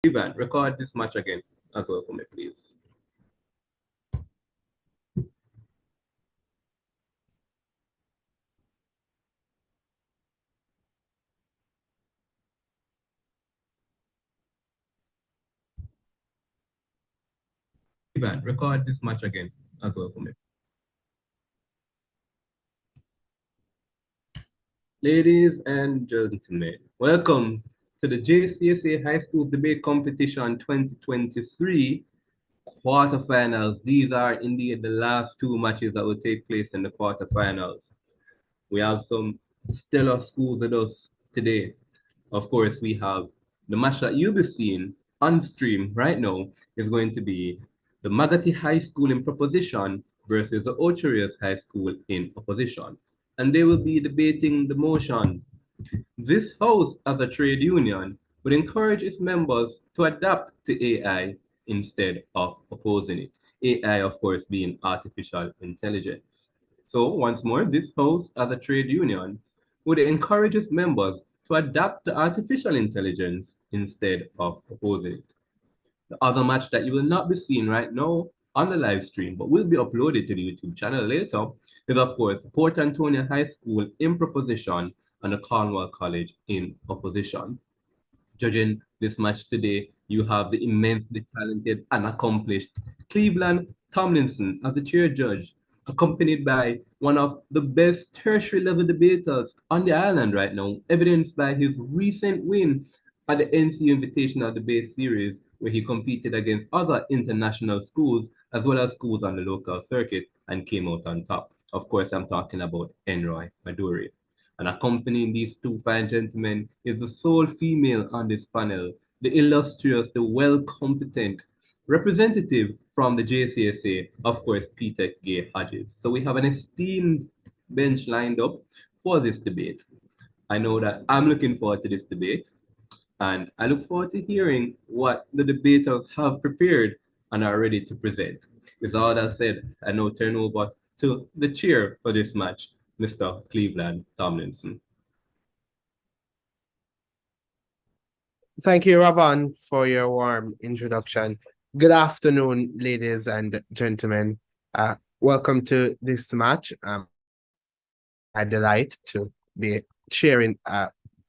Ivan, record this match again as well for me, please. Ivan, record this match again as well for me. Ladies and gentlemen, welcome to the JCSA High School Debate Competition 2023 quarterfinals. These are indeed the last two matches that will take place in the quarterfinals. We have some stellar schools with us today. Of course, we have the match that you'll be seeing on stream right now is going to be the Magati High School in proposition versus the Ocherias High School in opposition. And they will be debating the motion. This house, as a trade union, would encourage its members to adapt to AI instead of opposing it. AI, of course, being artificial intelligence. So, once more, this house, as a trade union, would encourage its members to adapt to artificial intelligence instead of opposing it. The other match that you will not be seeing right now on the live stream, but will be uploaded to the YouTube channel later, is of course Port Antonio High School in proposition and the Cornwall College in opposition. Judging this match today, you have the immensely talented and accomplished Cleveland Tomlinson as the chair judge, accompanied by one of the best tertiary level debaters on the island right now, evidenced by his recent win at the NCU Invitational Debate Series, where he competed against other international schools as well as schools on the local circuit and came out on top. Of course, I'm talking about Enroy Maduri. And accompanying these two fine gentlemen is the sole female on this panel, the illustrious, the well-competent representative from the JCSA, of course, Peter Gay Hodges. So we have an esteemed bench lined up for this debate. I know that I'm looking forward to this debate, and I look forward to hearing what the debaters have prepared and are ready to present. With all that said, I now turn over to the chair for this match, Mr. Cleveland Tomlinson. Thank you, Ravan, for your warm introduction. Good afternoon, ladies and gentlemen. Welcome to this match. I'm delighted to be sharing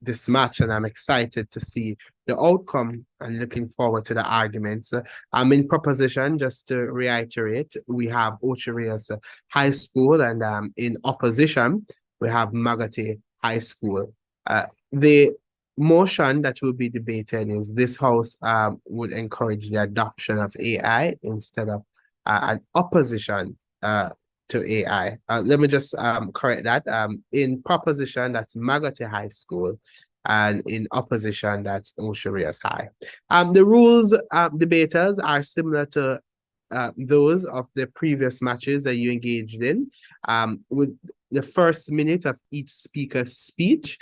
this match, and I'm excited to see the outcome and looking forward to the arguments. I'm in proposition, just to reiterate, we have Ocherias High School, and in opposition, we have Magati High School. The motion that will be debated is this house would encourage the adoption of AI instead of an opposition to AI. Let me just correct that. In proposition, that's Magati High School, and in opposition, that's Ocherias High. The rules, debaters, are similar to those of the previous matches that you engaged in. With the first minute of each speaker's speech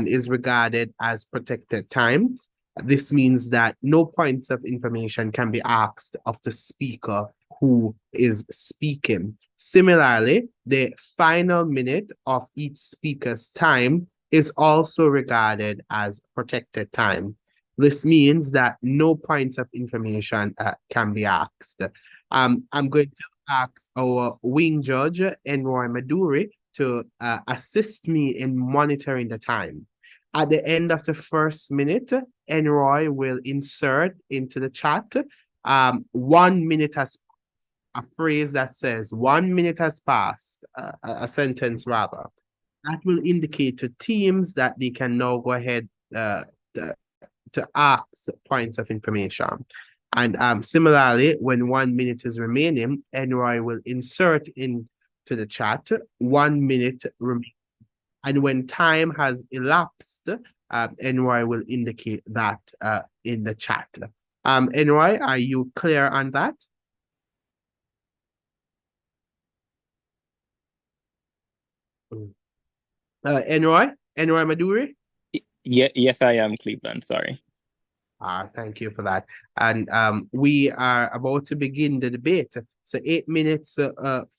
is regarded as protected time. This means that no points of information can be asked of the speaker who is speaking. Similarly, the final minute of each speaker's time is also regarded as protected time. This means that no points of information can be asked. I'm going to ask our wing judge, Enroy Maduri, to assist me in monitoring the time. At the end of the first minute, Enroy will insert into the chat 1 minute has a phrase that says 1 minute has passed, a sentence rather. That will indicate to teams that they can now go ahead to ask points of information. And similarly, when 1 minute is remaining, Enroy will insert into the chat 1 minute remaining. And when time has elapsed, Enroy will indicate that in the chat. Enroy, are you clear on that? Enroy Maduri? Yes, I am, Cleveland. Sorry. Thank you for that. And we are about to begin the debate. So 8 minutes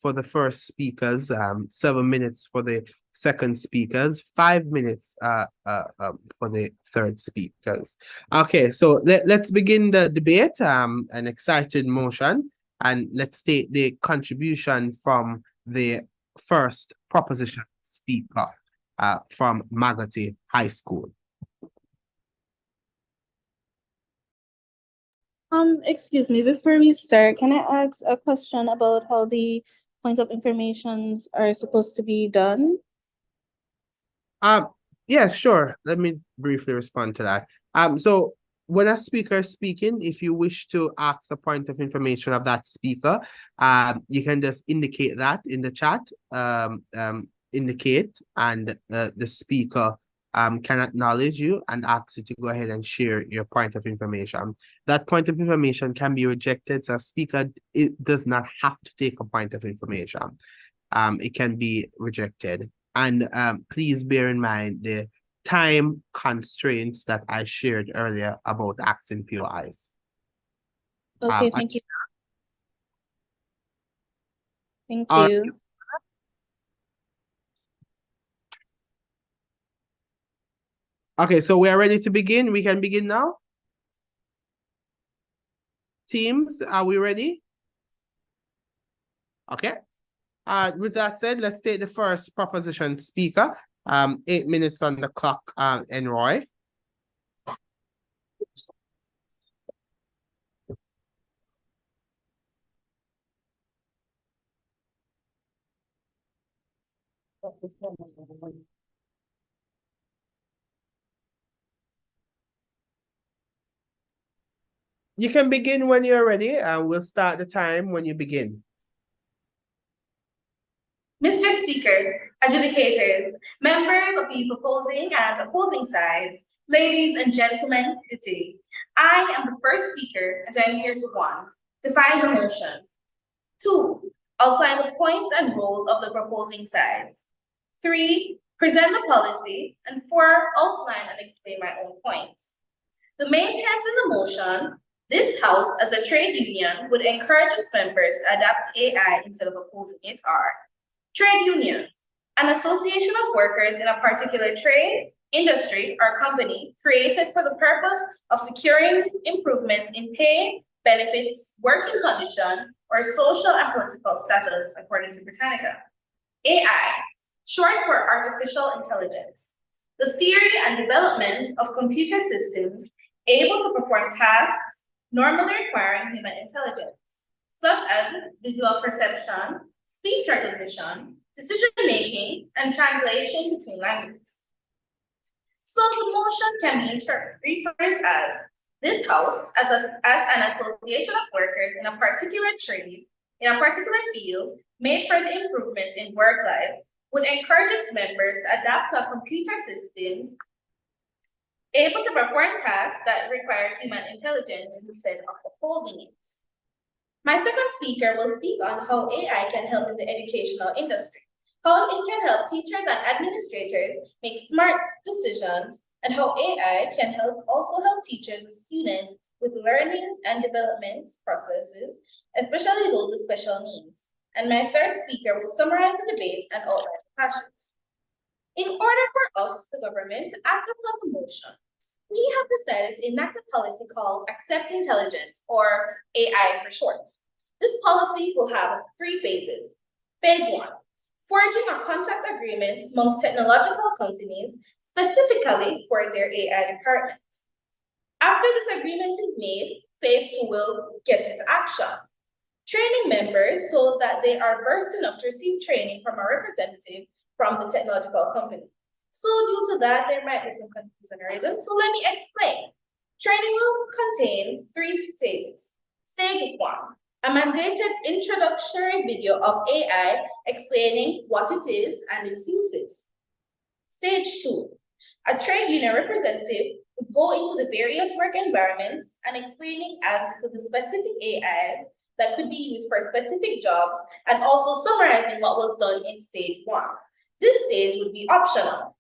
for the first speakers, 7 minutes for the second speakers, 5 minutes for the third speakers. Okay, so let's begin the debate. An excited motion, and let's take the contribution from the first proposition speaker from Magotty High School. Excuse me, before we start, can I ask a question about how the points of informations are supposed to be done? Yeah, sure. Let me briefly respond to that. So when a speaker is speaking, if you wish to ask a point of information of that speaker, you can just indicate that in the chat. Indicate, and the speaker can acknowledge you and ask you to go ahead and share your point of information. That point of information can be rejected, so a speaker does not have to take a point of information. It can be rejected. And please bear in mind the time constraints that I shared earlier about asking POIs. Okay, thank you. Thank you. Okay, so we are ready to begin. We can begin now. Teams, are we ready? Okay. With that said, let's take the first proposition speaker. 8 minutes on the clock, Enroy. You can begin when you're ready, and we'll start the time when you begin. Mr. Speaker, adjudicators, members of the proposing and opposing sides, ladies and gentlemen, good day. I am the first speaker, and I am here to 1, define the motion. 2, outline the points and roles of the proposing sides. 3, present the policy, and 4, outline and explain my own points. The main terms in the motion: this House, as a trade union, would encourage its members to adapt AI instead of opposing it are: trade union, an association of workers in a particular trade, industry, or company created for the purpose of securing improvements in pay, benefits, working condition, or social and political status, according to Britannica. AI, short for artificial intelligence, the theory and development of computer systems able to perform tasks normally requiring human intelligence, such as visual perception, speech recognition, decision-making, and translation between languages. So the motion can be rephrased as: this House, as an association of workers in a particular trade, in a particular field, made for the improvement in work life, would encourage its members to adapt to computer systems able to perform tasks that require human intelligence instead of opposing it. My second speaker will speak on how AI can help in the educational industry, how it can help teachers and administrators make smart decisions, and how AI can also help teachers and students with learning and development processes, especially those with special needs. And my third speaker will summarize the debate and outline the passions. In order for us, the government, to act upon the motion, we have decided to enact a policy called Accept Intelligence, or AI for short. This policy will have 3 phases. Phase 1, forging a contract agreement amongst technological companies specifically for their AI department. After this agreement is made, phase 2 will get into action. Training members so that they are versed enough to receive training from a representative from the technological company. So due to that, there might be some confusion or reasons. So let me explain. Training will contain 3 stages. Stage 1, a mandated introductory video of AI explaining what it is and its uses. Stage 2, a trade union representative would go into the various work environments and explaining as to the specific AIs that could be used for specific jobs, and also summarizing what was done in stage 1. This stage would be optional.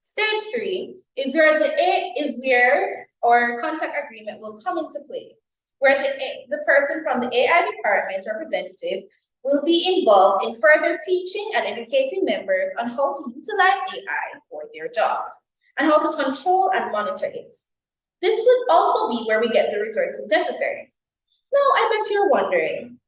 Stage 3 is where our contact agreement will come into play, where the person from the AI department representative will be involved in further teaching and educating members on how to utilize AI for their jobs and how to control and monitor it. This would also be where we get the resources necessary. Now, I bet you're wondering,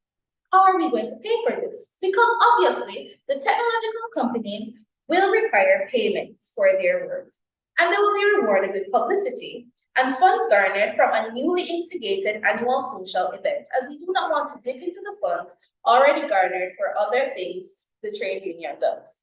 how are we going to pay for this? Because obviously, the technological companies will require payment for their work, and they will be rewarded with publicity and funds garnered from a newly instigated annual social event, as we do not want to dip into the funds already garnered for other things the trade union does.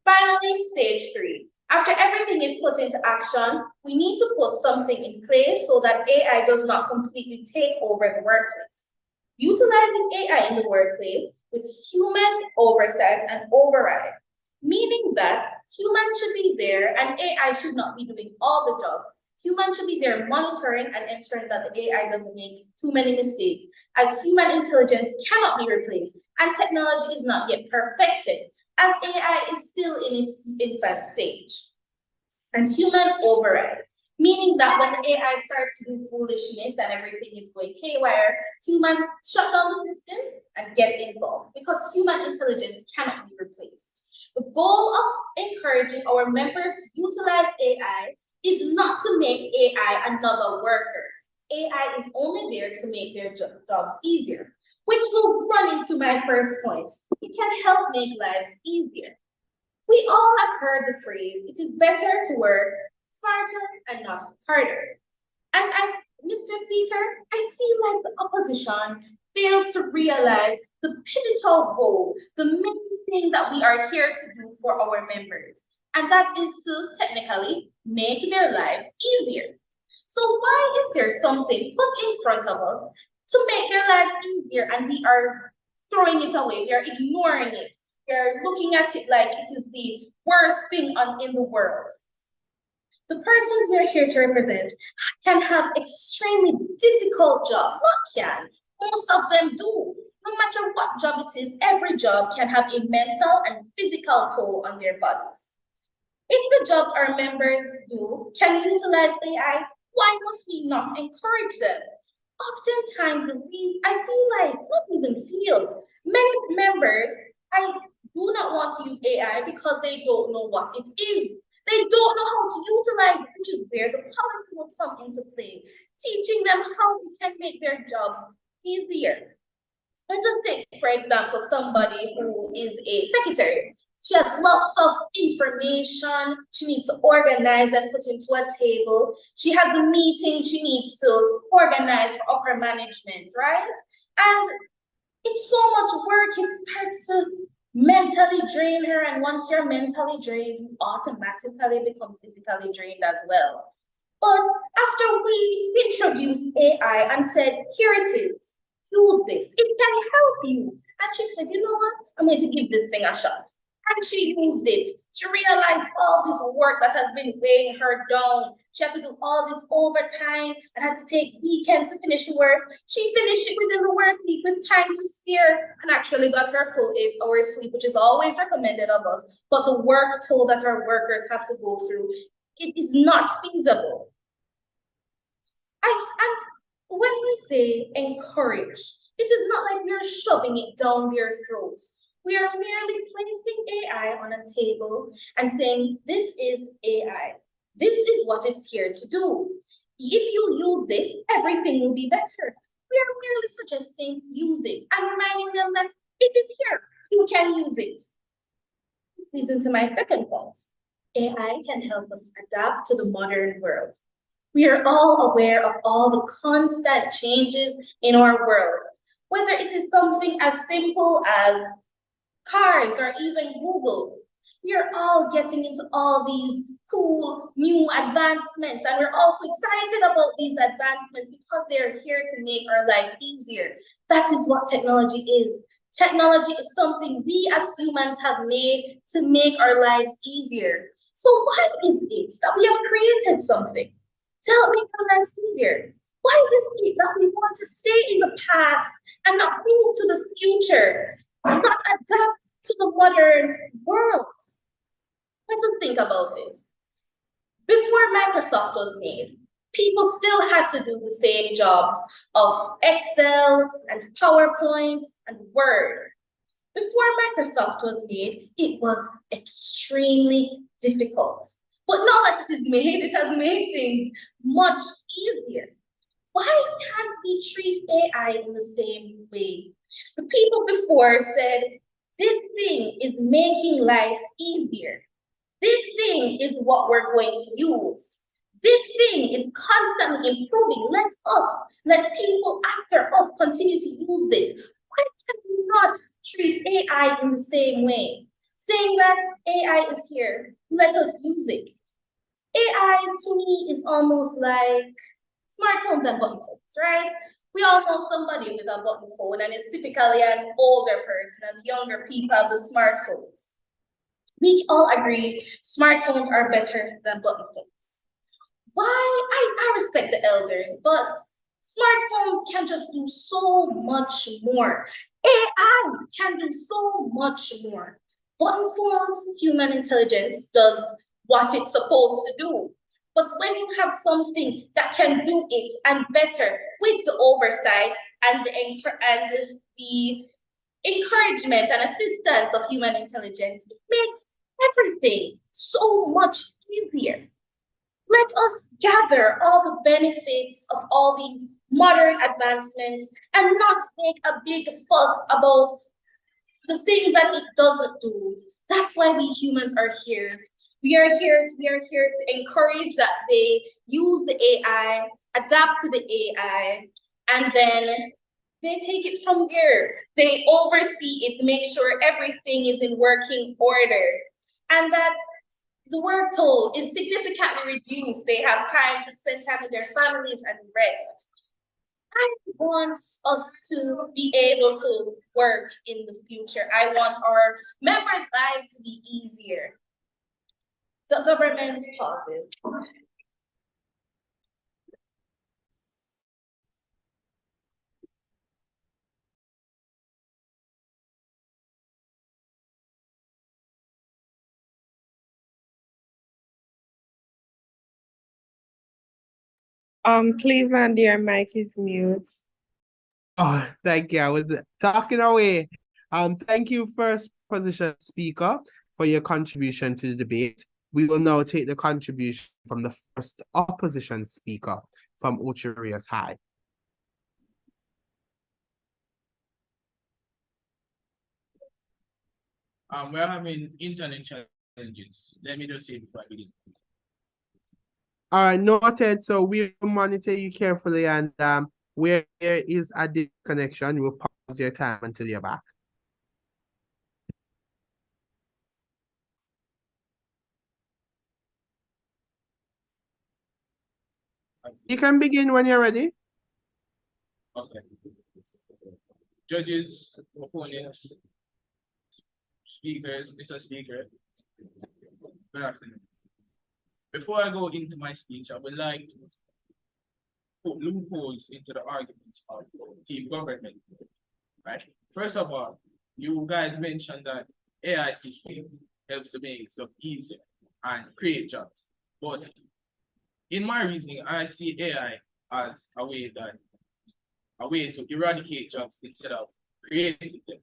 Finally, stage 3. After everything is put into action, we need to put something in place so that AI does not completely take over the workplace. Utilizing AI in the workplace with human oversight and override, meaning that humans should be there and AI should not be doing all the jobs. Humans should be there monitoring and ensuring that the AI doesn't make too many mistakes, as human intelligence cannot be replaced and technology is not yet perfected, as AI is still in its infant stage. And human override, meaning that when AI starts to do foolishness and everything is going haywire, humans shut down the system and get involved because human intelligence cannot be replaced. The goal of encouraging our members to utilize AI is not to make AI another worker. AI is only there to make their jobs easier, which will run into my first point. It can help make lives easier. We all have heard the phrase, it is better to work smarter and not harder. And Mr. Speaker, I feel like the opposition fails to realize the pivotal role, the main thing that we are here to do for our members, and that is to technically make their lives easier. So why is there something put in front of us to make their lives easier and we are throwing it away, we are ignoring it, we are looking at it like it is the worst thing in the world? The persons we are here to represent can have extremely difficult jobs, not can, most of them do. No matter what job it is, every job can have a mental and physical toll on their bodies. If the jobs our members do can utilize AI, why must we not encourage them? Oftentimes, I feel like, not even feel, many members, I do not want to use AI because they don't know what it is. They don't know how to utilize it, which is where the policy will come into play, teaching them how we can make their jobs easier. Let us take, for example, somebody who is a secretary. She has lots of information she needs to organize and put into a table. She has the meeting she needs to organize for upper management, right? And it's so much work, it starts to mentally drain her. And once you're mentally drained, you automatically become physically drained as well. But after we introduced AI and said, here it is, use this, it can help you. And she said, you know what, I'm going to give this thing a shot. And she used it. She realized all this work that has been weighing her down. She had to do all this overtime and had to take weekends to finish work. She finished it within the work week with time to spare and actually got her full 8 hours sleep, which is always recommended of us. But the work toll that our workers have to go through, it is not feasible. And when we say encourage, it is not like we're shoving it down their throats. We are merely placing AI on a table and saying, this is AI. This is what it's here to do. If you use this, everything will be better. We are merely suggesting use it and reminding them that it is here. You can use it. This leads into my second point. AI can help us adapt to the modern world. We are all aware of all the constant changes in our world, whether it is something as simple as cars or even Google. We are all getting into all these cool new advancements, and we're also excited about these advancements because they're here to make our life easier. That is what technology is. Technology is something we as humans have made to make our lives easier. So why is it that we have created something to help make our lives easier? Why is it that we want to stay in the past and not move to the future, not adapt to the modern world? Let us think about it. Before Microsoft was made, people still had to do the same jobs of Excel and PowerPoint and Word. Before Microsoft was made, it was extremely difficult. But now that it has made things much easier. Why can't we treat AI in the same way? The people before said, this thing is making life easier. This thing is what we're going to use. This thing is constantly improving. Let people after us continue to use this. Why can we not treat AI in the same way? Saying that AI is here, let us use it. AI to me is almost like smartphones and button phones, right? We all know somebody with a button phone, and it's typically an older person, and younger people have the smartphones. We all agree smartphones are better than button phones. Why? I respect the elders, but smartphones can just do so much more. AI can do so much more. Button phones, human intelligence does what it's supposed to do. But when you have something that can do it and better with the oversight and the encouragement and assistance of human intelligence, it makes everything so much easier. Let us gather all the benefits of all these modern advancements and not make a big fuss about the things that it doesn't do. That's why we humans are here. We are here to encourage that they use the AI, adapt to the AI, and then they take it from there. They oversee it to make sure everything is in working order. And that the work toll is significantly reduced. They have time to spend time with their families and rest. I want us to be able to work in the future. I want our members' lives to be easier. The government pauses. Cleveland, your mic is mute. Oh, thank you. I was talking away. Thank you, first position speaker, for your contribution to the debate. We will now take the contribution from the first opposition speaker from Ocherias High. We're having internet challenges. Let me just say before I begin. All right, noted. So we will monitor you carefully, and where there is a disconnection, we'll pause your time until you're back. You can begin when you're ready. Okay. Judges, opponents, speakers, Mr. Speaker, good afternoon. Before I go into my speech, I would like to put loopholes into the arguments of team government. Right? First of all, you guys mentioned that AI system helps to make stuff easier and create jobs. But in my reasoning, I see AI as a way to eradicate jobs instead of creating them.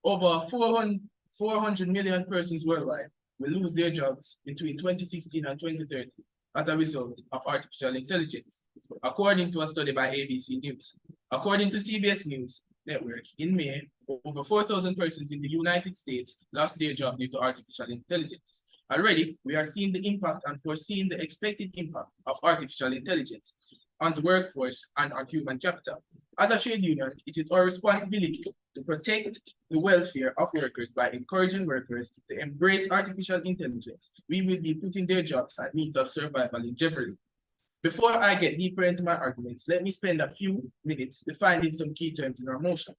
Over 400 million persons worldwide will lose their jobs between 2016 and 2030 as a result of artificial intelligence, according to a study by ABC News. According to CBS News Network, in May, over 4,000 persons in the United States lost their job due to artificial intelligence. Already, we are seeing the impact and foreseeing the expected impact of artificial intelligence on the workforce and on human capital. As a trade union, it is our responsibility to protect the welfare of workers by encouraging workers to embrace artificial intelligence. We will be putting their jobs and means of survival in jeopardy. Before I get deeper into my arguments, let me spend a few minutes defining some key terms in our motion.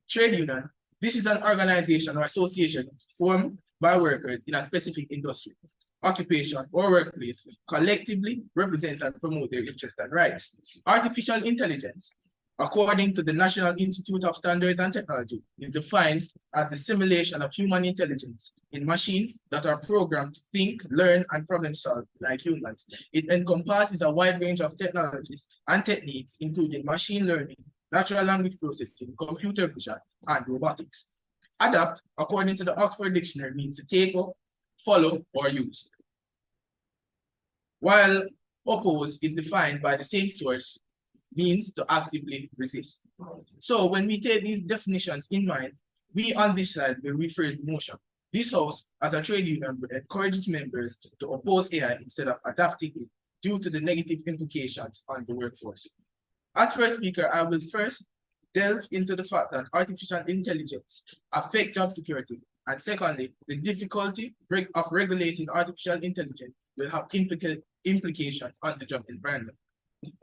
Trade union, this is an organization or association formed by workers in a specific industry, occupation, or workplace collectively represent and promote their interests and rights. Artificial intelligence, according to the National Institute of Standards and Technology, is defined as the simulation of human intelligence in machines that are programmed to think, learn, and problem solve like humans. It encompasses a wide range of technologies and techniques, including machine learning, natural language processing, computer vision, and robotics. Adapt, according to the Oxford Dictionary, means to take up, follow, or use. While oppose is defined by the same source, means to actively resist. So when we take these definitions in mind, we on this side will refer to motion. This house, as a trade union, would encourage its members to oppose AI instead of adapting it due to the negative implications on the workforce. As first speaker, I will first delve into the fact that artificial intelligence affects job security, and secondly, the difficulty of regulating artificial intelligence will have implications on the job environment.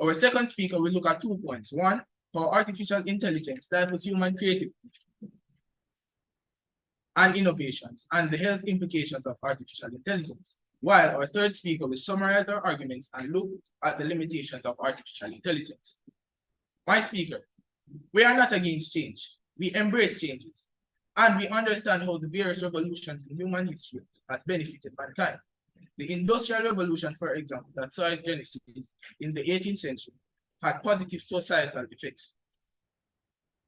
Our second speaker will look at 2 points. One, how artificial intelligence stifles human creativity and innovations, and the health implications of artificial intelligence. While our third speaker will summarize our arguments and look at the limitations of artificial intelligence. My speaker, we are not against change. We embrace changes. And we understand how the various revolutions in human history has benefited mankind. The Industrial Revolution, for example, that saw its genesis in the 18th century, had positive societal effects.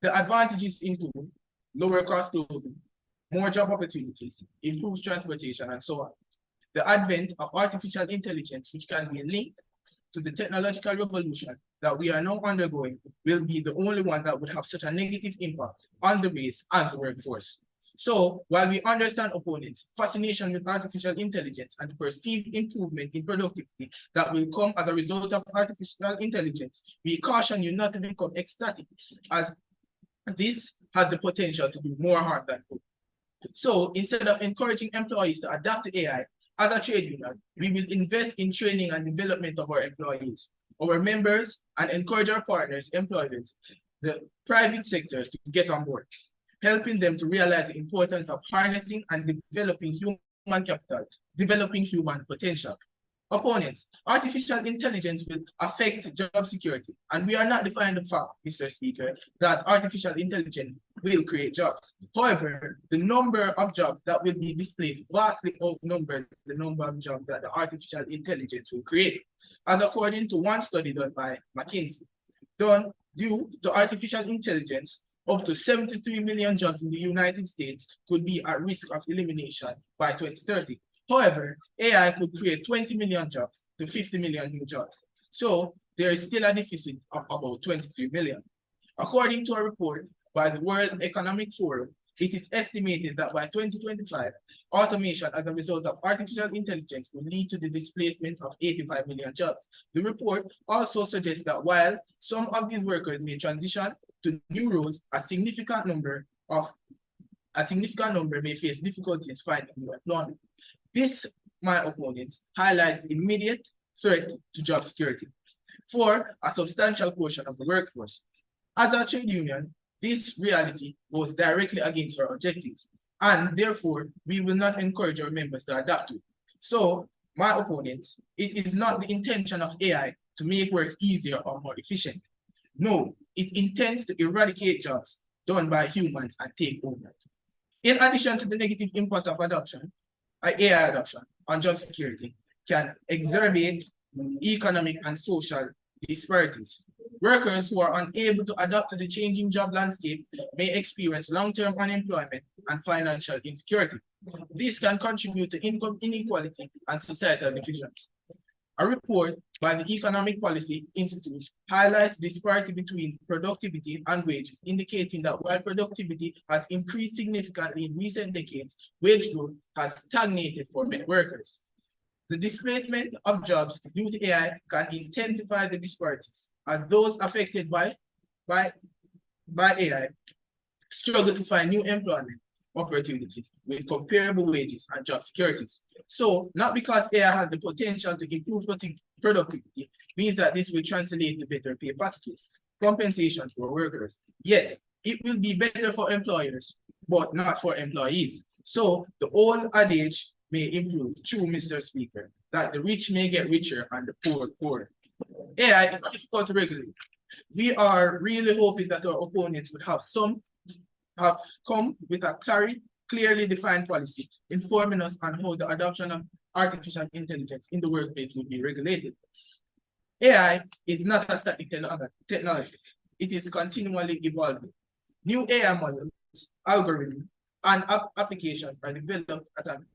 The advantages include lower cost clothing, more job opportunities, improved transportation, and so on. The advent of artificial intelligence, which can be linked to the technological revolution that we are now undergoing, will be the only one that would have such a negative impact on the race and the workforce. So while we understand opponents' fascination with artificial intelligence and the perceived improvement in productivity that will come as a result of artificial intelligence, we caution you not to become ecstatic, as this has the potential to do more harm than good. So instead of encouraging employees to adapt to AI, as a trade union, we will invest in training and development of our employees, our members, and encourage our partners, employers, the private sector to get on board, helping them to realize the importance of harnessing and developing human capital, developing human potential. Opponents, artificial intelligence will affect job security, and we are not defying the fact, Mr. Speaker, that artificial intelligence will create jobs. However, the number of jobs that will be displaced vastly outnumber the number of jobs that the artificial intelligence will create, as according to one study done by McKinsey. Done due to artificial intelligence, up to 73 million jobs in the United States could be at risk of elimination by 2030. However, AI could create 20 million jobs to 50 million new jobs. So there is still a deficit of about 23 million. According to a report by the World Economic Forum, it is estimated that by 2025, automation as a result of artificial intelligence will lead to the displacement of 85 million jobs. The report also suggests that while some of these workers may transition to new roles, a significant number may face difficulties finding new employment. This, my opponents, highlights the immediate threat to job security for a substantial portion of the workforce. As a trade union, this reality goes directly against our objectives, and therefore we will not encourage our members to adapt to it. So, my opponents, it is not the intention of AI to make work easier or more efficient. No, it intends to eradicate jobs done by humans and take over. In addition to the negative impact of AI adoption on job security can exacerbate economic and social disparities. Workers who are unable to adapt to the changing job landscape may experience long-term unemployment and financial insecurity. This can contribute to income inequality and societal divisions. A report by the Economic Policy Institute highlights disparity between productivity and wages, indicating that while productivity has increased significantly in recent decades, wage growth has stagnated for many workers. The displacement of jobs due to AI can intensify the disparities, as those affected by AI struggle to find new employment opportunities with comparable wages and job securities. So, not because AI has the potential to improve productivity, means that this will translate to better pay packages, compensation for workers. Yes, it will be better for employers, but not for employees. So, the old adage may improve, true, Mr. Speaker, that the rich may get richer and the poor poorer. AI is difficult to regulate. We are really hoping that our opponents would have come with a clearly defined policy, informing us on how the adoption of artificial intelligence in the workplace will be regulated. AI is not a static technology. it is continually evolving. New AI models, algorithms, and applications are developed at an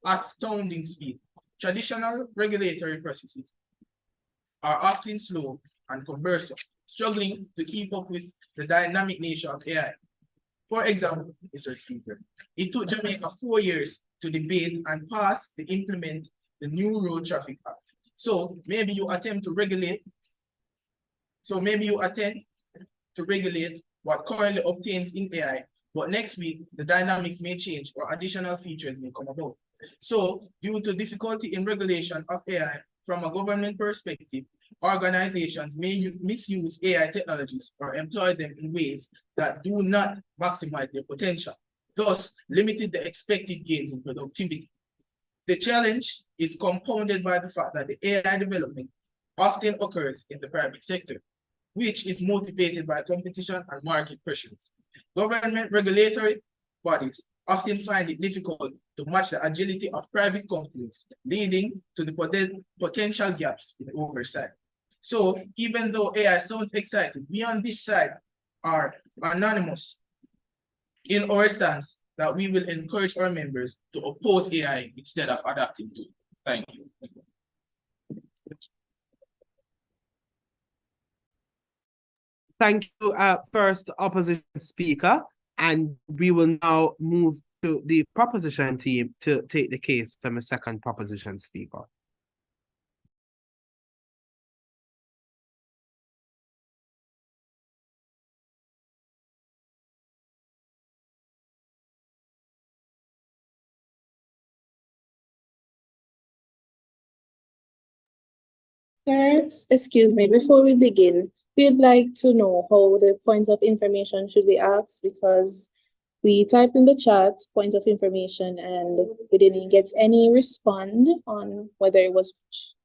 astounding speed. Traditional regulatory processes are often slow and cumbersome, struggling to keep up with the dynamic nature of AI. For example, Mr. Speaker, it took Jamaica 4 years to debate and pass to implement the new Road Traffic Act. So maybe you attempt to regulate what currently obtains in AI, but next week the dynamics may change or additional features may come about. So due to difficulty in regulation of AI from a government perspective, organizations may misuse AI technologies or employ them in ways that do not maximize their potential, thus limiting the expected gains in productivity. The challenge is compounded by the fact that the AI development often occurs in the private sector, which is motivated by competition and market pressures. Government regulatory bodies often find it difficult to match the agility of private companies, leading to the potential gaps in oversight. So even though AI sounds exciting, we on this side are anonymous in our stance that we will encourage our members to oppose AI instead of adapting to it. Thank you. Thank you, first opposition speaker, and we will now move to the proposition team to take the case from the second proposition speaker. Sirs, excuse me, before we begin, we'd like to know how the points of information should be asked because we typed in the chat points of information and we didn't get any respond on whether it was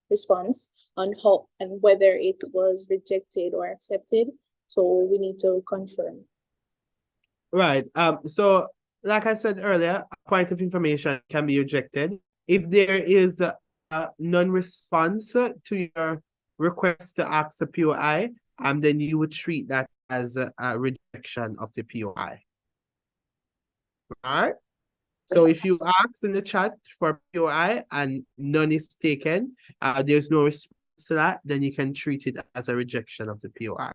response on how and whether it was rejected or accepted. So we need to confirm. Right. So like I said earlier, a point of information can be rejected if there is a non-response to your request to ask a POI, and then you would treat that as a rejection of the POI. All right. So if you ask in the chat for POI and none is taken, there's no response to that, then you can treat it as a rejection of the POI.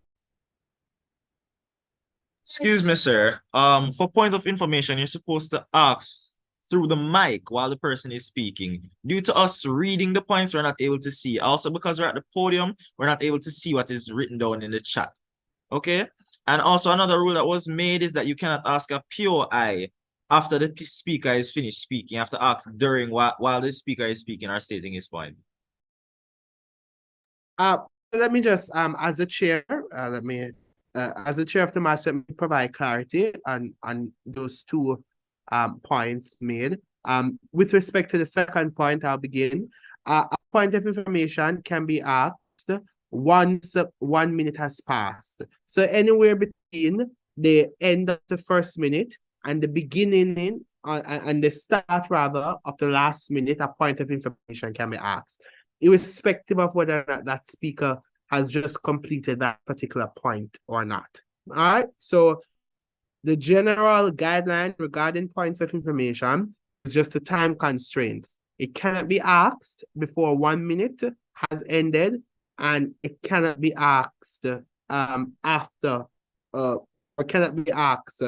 Excuse me, sir. For point of information, you're supposed to ask through the mic while the person is speaking. Due to us reading the points, we're not able to see. Also, because we're at the podium, we're not able to see what is written down in the chat. Okay? And also another rule that was made is that you cannot ask a POI after the speaker is finished speaking. You have to ask during while the speaker is speaking or stating his point. Let me just as a chair, as the chair of the match, let me provide clarity on those two points made. With respect to the second point, I'll begin. A point of information can be asked once 1 minute has passed. So anywhere between the end of the first minute and the beginning and the start rather of the last minute, a point of information can be asked, irrespective of whether or not that speaker has just completed that particular point or not. All right. So the general guideline regarding points of information is just a time constraint. It cannot be asked before 1 minute has ended, and it cannot be asked after or cannot be asked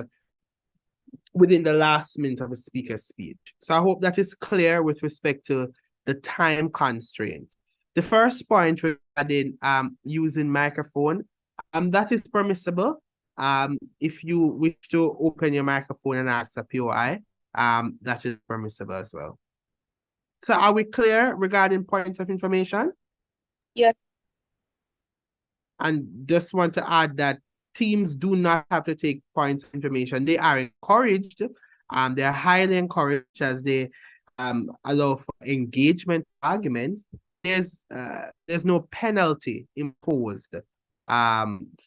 within the last minute of a speaker's speech. So I hope that is clear with respect to the time constraint. The first point regarding using microphone, that is permissible. If you wish to open your microphone and ask a POI, that is permissible as well. So are we clear regarding points of information? Yes. And just want to add that teams do not have to take points of information. They are encouraged. They are highly encouraged as they allow for engagement arguments. There's no penalty imposed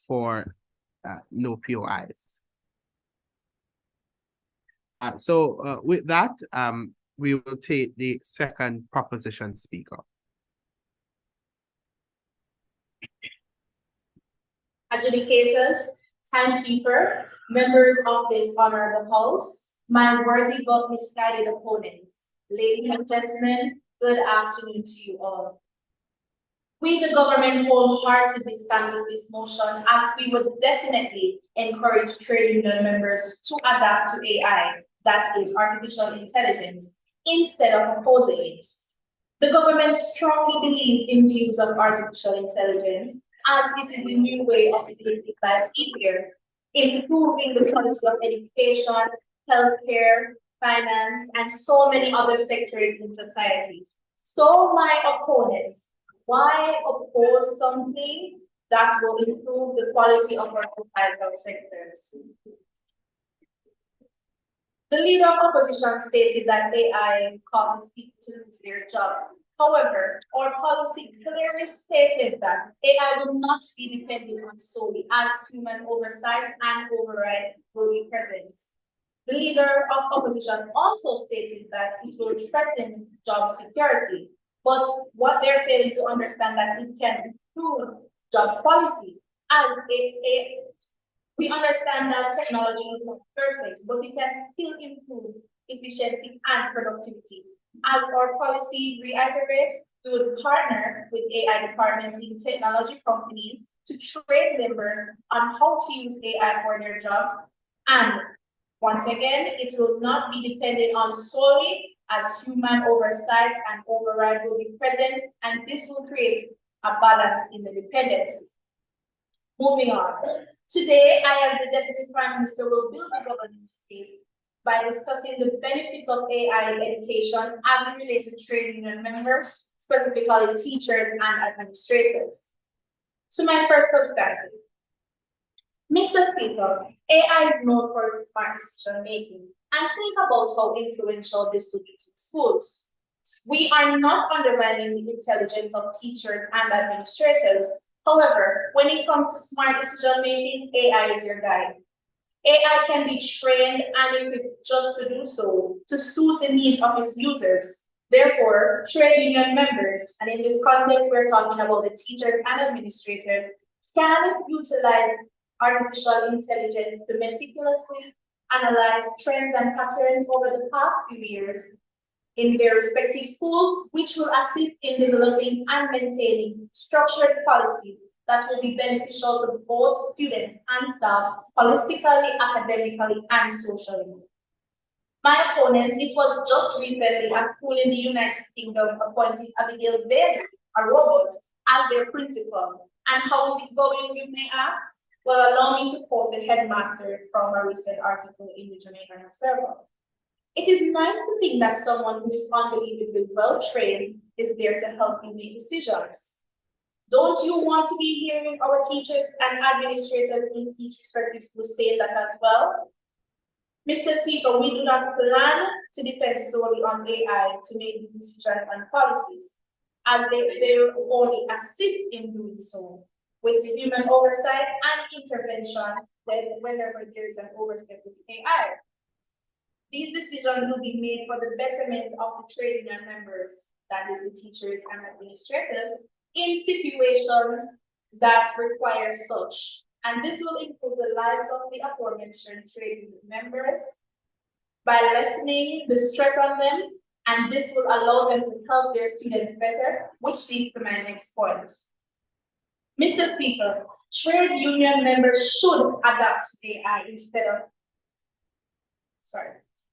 for no POIs. So with that, we will take the second proposition speaker. adjudicators, timekeeper, members of this honorable house, my worthy but misguided opponents, ladies and gentlemen, good afternoon to you all. We, the government, wholeheartedly stand with this motion, as we would definitely encourage trade union members to adapt to AI, that is artificial intelligence, instead of opposing it. The government strongly believes in the use of artificial intelligence, as it is the new way of making lives easier, improving the quality of education, healthcare, finance, and so many other sectors in society. So my opponents, why oppose something that will improve the quality of our societal sectors? The leader of opposition stated that AI causes people to lose their jobs. However, our policy clearly stated that AI will not be dependent on solely as human oversight and override will be present. The leader of opposition also stated that it will threaten job security. But what they're failing to understand that it can improve job quality, as we understand that technology is not perfect, but it can still improve efficiency and productivity. As our policy reiterates, we would partner with AI departments in technology companies to train members on how to use AI for their jobs. And once again, it will not be dependent on solely as human oversight and override will be present, and this will create a balance in the dependence. Moving on. Today, I, as the Deputy Prime Minister, will build the governance case by discussing the benefits of AI in education as it relates to trade union members, specifically teachers and administrators. To my first substantive. Mr. Speaker, AI is known for its smart decision making, and think about how influential this will be to schools. We are not undermining the intelligence of teachers and administrators. However, when it comes to smart decision making, AI is your guide. AI can be trained and equipped just to do so, to suit the needs of its users. Therefore, trade union members, and in this context, we're talking about the teachers and administrators, can utilize artificial intelligence to meticulously analyze trends and patterns over the past few years in their respective schools, which will assist in developing and maintaining structured policies that will be beneficial to both students and staff, holistically, academically, and socially. My opponents, it was just recently a school in the United Kingdom appointed Abigail Bailey, a robot, as their principal. And how is it going, you may ask? Well, allow me to quote the headmaster from a recent article in the Jamaican Observer. It is nice to think that someone who is unbelievably well-trained is there to help you make decisions. Don't you want to be hearing our teachers and administrators in each respective school say that as well? Mr. Speaker, we do not plan to depend solely on AI to make decisions and policies, as they will only assist in doing so, with the human oversight and intervention whenever there is an overstep with AI. These decisions will be made for the betterment of the trade union members, that is the teachers and administrators, in situations that require such. And this will improve the lives of the aforementioned trade union members by lessening the stress on them, and this will allow them to help their students better, which leads to my next point. Mr. Speaker, trade union members should adapt to AI instead of,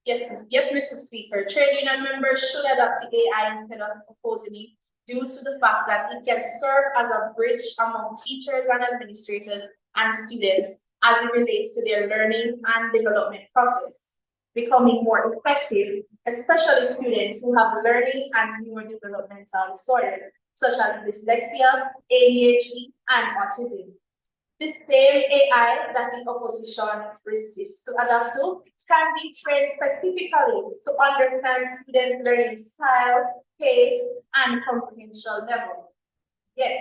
Yes, Mr. Speaker, trade union members should adapt to AI instead of opposing it, due to the fact that it can serve as a bridge among teachers and administrators and students as it relates to their learning and development process, becoming more effective, especially students who have learning and neurodevelopmental disorders, such as dyslexia, ADHD, and autism. The same AI that the opposition resists to adapt to can be trained specifically to understand students' learning style, pace, and comprehension level. Yes,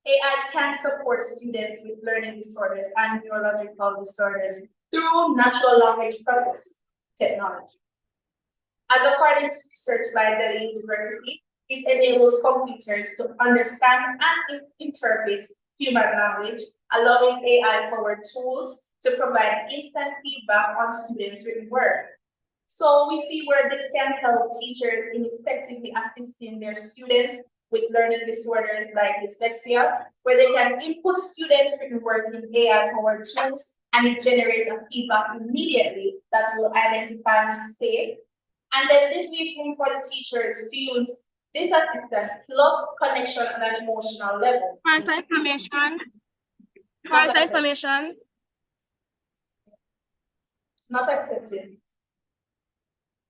AI can support students with learning disorders and neurological disorders through natural language processing technology. As according to research by Delhi University, it enables computers to understand and interpret human language allowing AI-powered tools to provide instant feedback on students' written work. So we see where this can help teachers in effectively assisting their students with learning disorders like dyslexia, where they can input students' written work in AI-powered tools, and it generates a feedback immediately that will identify mistake. And then this leaves room for the teachers to use this assistant plus connection on an emotional level. Parental information. Parental information. Not accepted.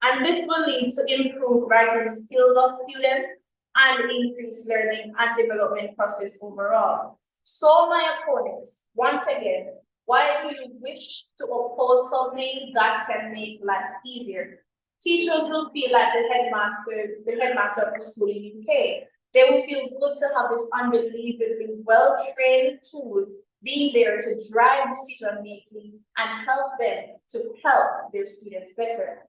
And this will lead to improved writing skills of students and increase learning and development process overall. So my opponents, once again, why do you wish to oppose something that can make life easier? Teachers will feel like the headmaster of the school in the UK. They will feel good to have this unbelievably well-trained tool being there to drive decision-making and help them to help their students better.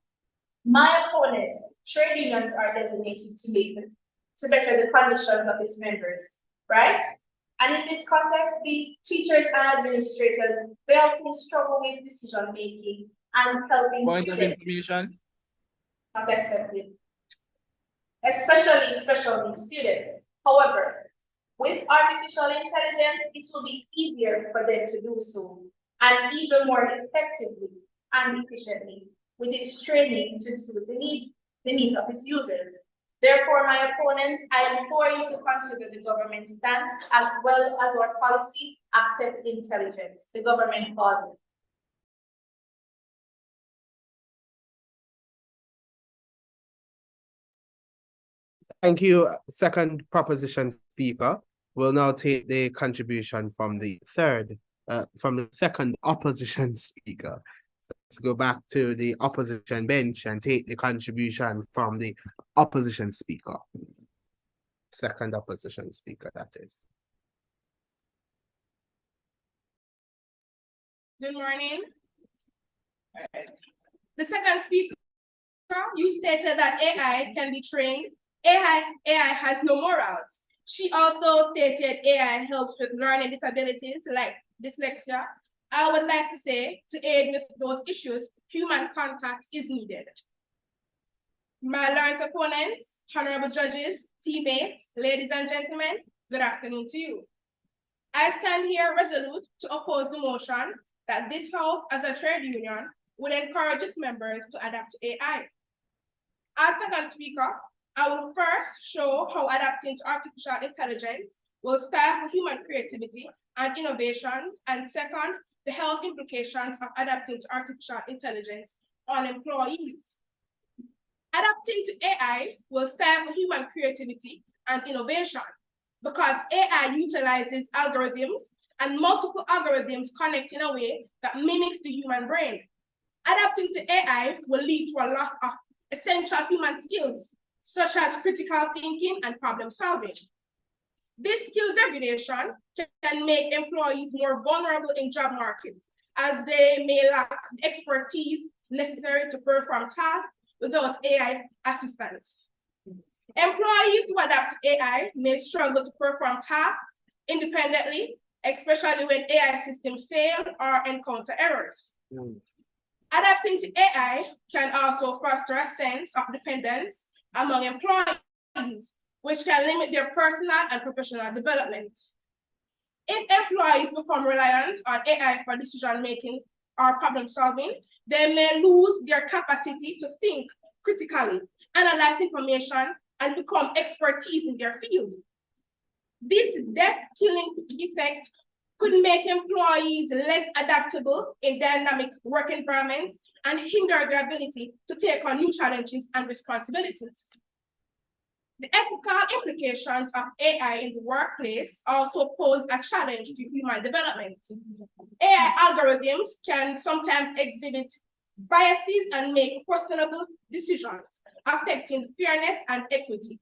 My opponents, trade unions are designated to better the conditions of its members, right? And in this context, the teachers and administrators, they often struggle with decision-making and helping Point of students. information. Not accepted, especially special needs students. However, with artificial intelligence, it will be easier for them to do so, and even more effectively and efficiently, with its training to suit the needs of its users. Therefore, my opponents, I implore you to consider the government's stance as well as our policy, accept intelligence. The government pauses. Thank you, second proposition speaker. We'll now take the contribution from the second opposition speaker. So let's go back to the opposition bench and take the contribution from the opposition speaker. Second opposition speaker, that is. Good morning. The second speaker, you stated that AI can be trained. AI has no morals. She also stated AI helps with learning disabilities like dyslexia. I would like to say, to aid with those issues, human contact is needed. My learned opponents, honorable judges, teammates, ladies and gentlemen, good afternoon to you. I stand here resolute to oppose the motion that this House, as a trade union, would encourage its members to adapt to AI. As second speaker, I will first show how adapting to artificial intelligence will stifle human creativity and innovations, and second, the health implications of adapting to artificial intelligence on employees. Adapting to AI will stifle human creativity and innovation because AI utilizes algorithms and multiple algorithms connect in a way that mimics the human brain. Adapting to AI will lead to a loss of essential human skills, such as critical thinking and problem solving. This skill degradation can make employees more vulnerable in job markets, as they may lack the expertise necessary to perform tasks without AI assistance. Employees who adapt to AI may struggle to perform tasks independently, especially when AI systems fail or encounter errors. Adapting to AI can also foster a sense of dependence among employees, which can limit their personal and professional development. If employees become reliant on AI for decision-making or problem-solving, they may lose their capacity to think critically, analyze information, and become expertise in their field. This desk-killing effect could make employees less adaptable in dynamic work environments and hinder their ability to take on new challenges and responsibilities. The ethical implications of AI in the workplace also pose a challenge to human development. AI algorithms can sometimes exhibit biases and make questionable decisions, affecting fairness and equity.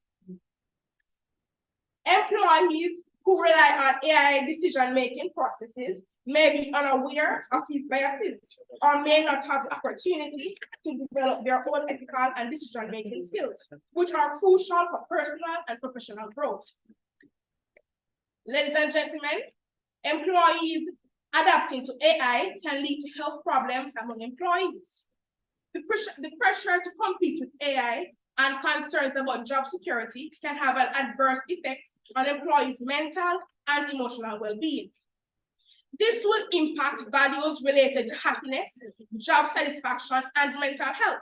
Employees who rely on AI decision-making processes may be unaware of these biases or may not have the opportunity to develop their own ethical and decision-making skills, which are crucial for personal and professional growth. Ladies and gentlemen, Employees adapting to AI can lead to health problems among employees. The pressure to compete with AI and concerns about job security can have an adverse effect on employees' mental and emotional well-being. This will impact values related to happiness, job satisfaction, and mental health.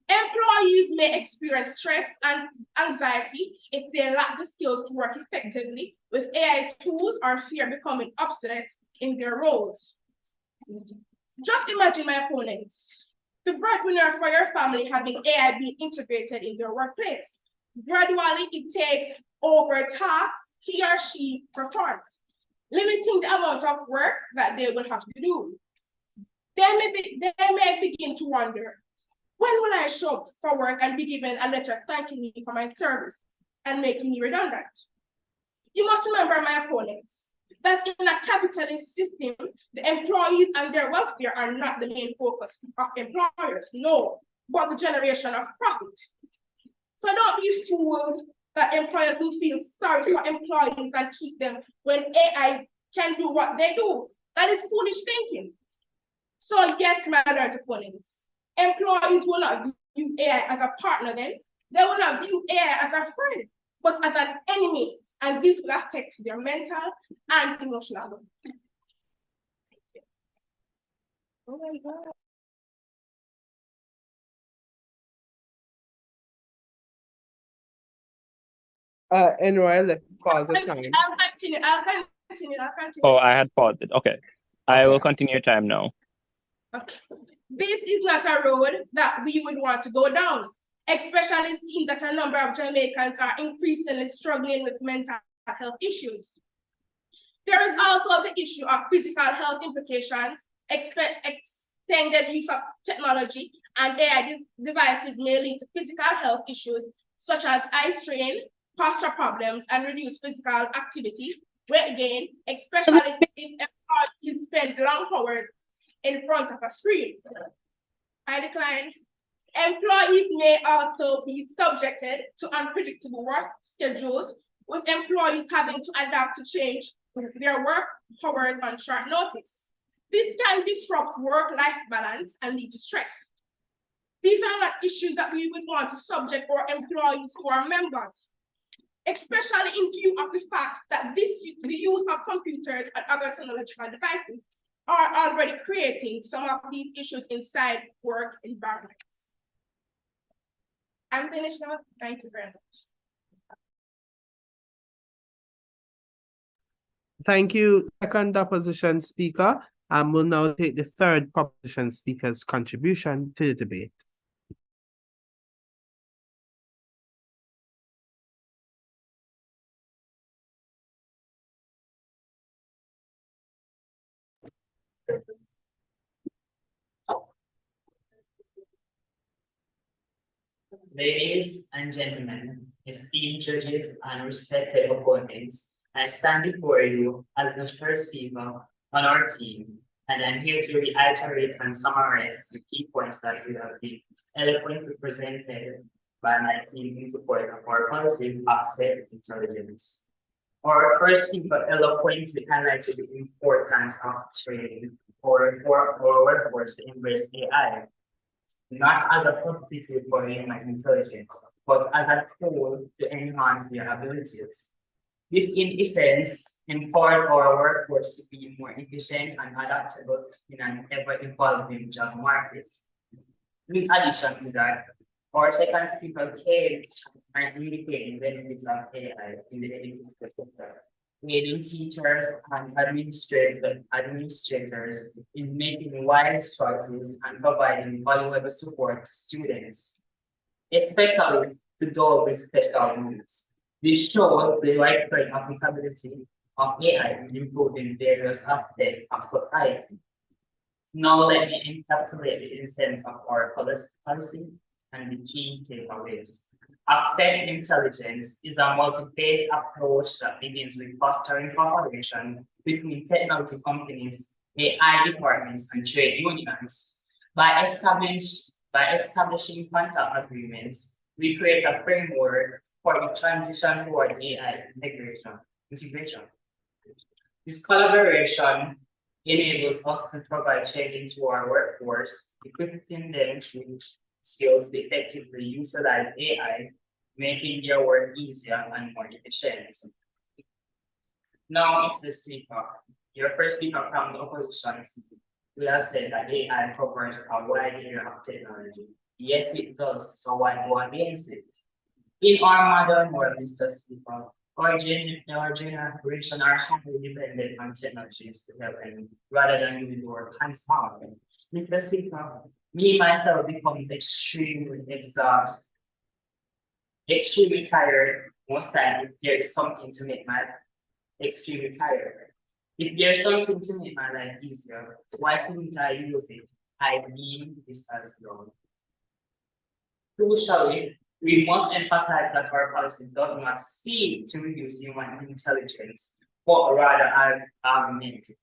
Employees may experience stress and anxiety if they lack the skills to work effectively with AI tools or fear becoming obsolete in their roles. Just imagine my opponents, the breadwinner for your family having AI being integrated in their workplace. Gradually, it takes over tasks he or she performs, limiting the amount of work that they will have to do. They may begin to wonder, when will I show up for work and be given a letter thanking me for my service and making me redundant? You must remember, my opponents, that in a capitalist system, the employees and their welfare are not the main focus of employers, no, but the generation of profit. So don't be fooled that employers will feel sorry for employees and keep them when AI can do what they do. That is foolish thinking. So yes, my alert opponents, employees will not view AI as a partner then. They will not view AI as a friend, but as an enemy. And this will affect their mental and emotional health. Oh my God. Enroy, let's pause the time. I'll continue. Oh, I had paused it. Okay. I Okay. will continue your time now. Okay. This is not a road that we would want to go down, especially seeing that a number of Jamaicans are increasingly struggling with mental health issues. There is also the issue of physical health implications. Extended use of technology and AI devices may lead to physical health issues such as eye strain, posture problems, and reduced physical activity, weight gain, especially if employees spend long hours in front of a screen. I decline. Employees may also be subjected to unpredictable work schedules, with employees having to adapt to change their work hours on short notice. This can disrupt work-life balance and lead to stress. These are not issues that we would want to subject our employees or our members, especially in view of the fact that the use of computers and other technological devices are already creating some of these issues inside work environments. I'm finished now. Thank you very much. Thank you, second opposition speaker. We'll now take the third proposition speaker's contribution to the debate. Ladies and gentlemen, esteemed judges and respected opponents, I stand before you as the first speaker on our team, and I'm here to reiterate and summarize the key points that we have been eloquently presented by my team in support of our policy of asset intelligence. Our first speaker eloquently highlighted the importance of training for our workforce to embrace AI, not as a substitute for human intelligence, but as a tool to enhance their abilities. This, in essence, empowers our workforce to be more efficient and adaptable in an ever-evolving job market. In addition to that, our second speaker came and indicated the benefits of AI in the education sector, aiding teachers and administrators in making wise choices and providing valuable support to students, especially to those with special needs. This shows the widespread applicability of AI in improving various aspects of society. Now let me encapsulate the essence of our policy and the key takeaways. Asset intelligence is a multi-phase approach that begins with fostering cooperation between technology companies, AI departments, and trade unions. By establishing contact agreements, we create a framework for the transition toward AI integration. This collaboration enables us to provide training to our workforce, equipping them with skills to effectively utilize AI, making their work easier and more efficient. Now it's the speaker. Your first speaker from the opposition will have said that AI covers a wide area of technology. Yes, it does, so why go against it? In our modern world, Mr. Speaker, our generation are highly dependent on technologies to help them rather than doing the work hands-on. Mr. Speaker, me myself become extremely exhausted, extremely tired most time if there is something to make my extremely tired. If there's something to make my life easier, why couldn't I use it? I deem this as wrong. Crucially, we must emphasize that our policy does not seek to reduce human intelligence, but rather augment it.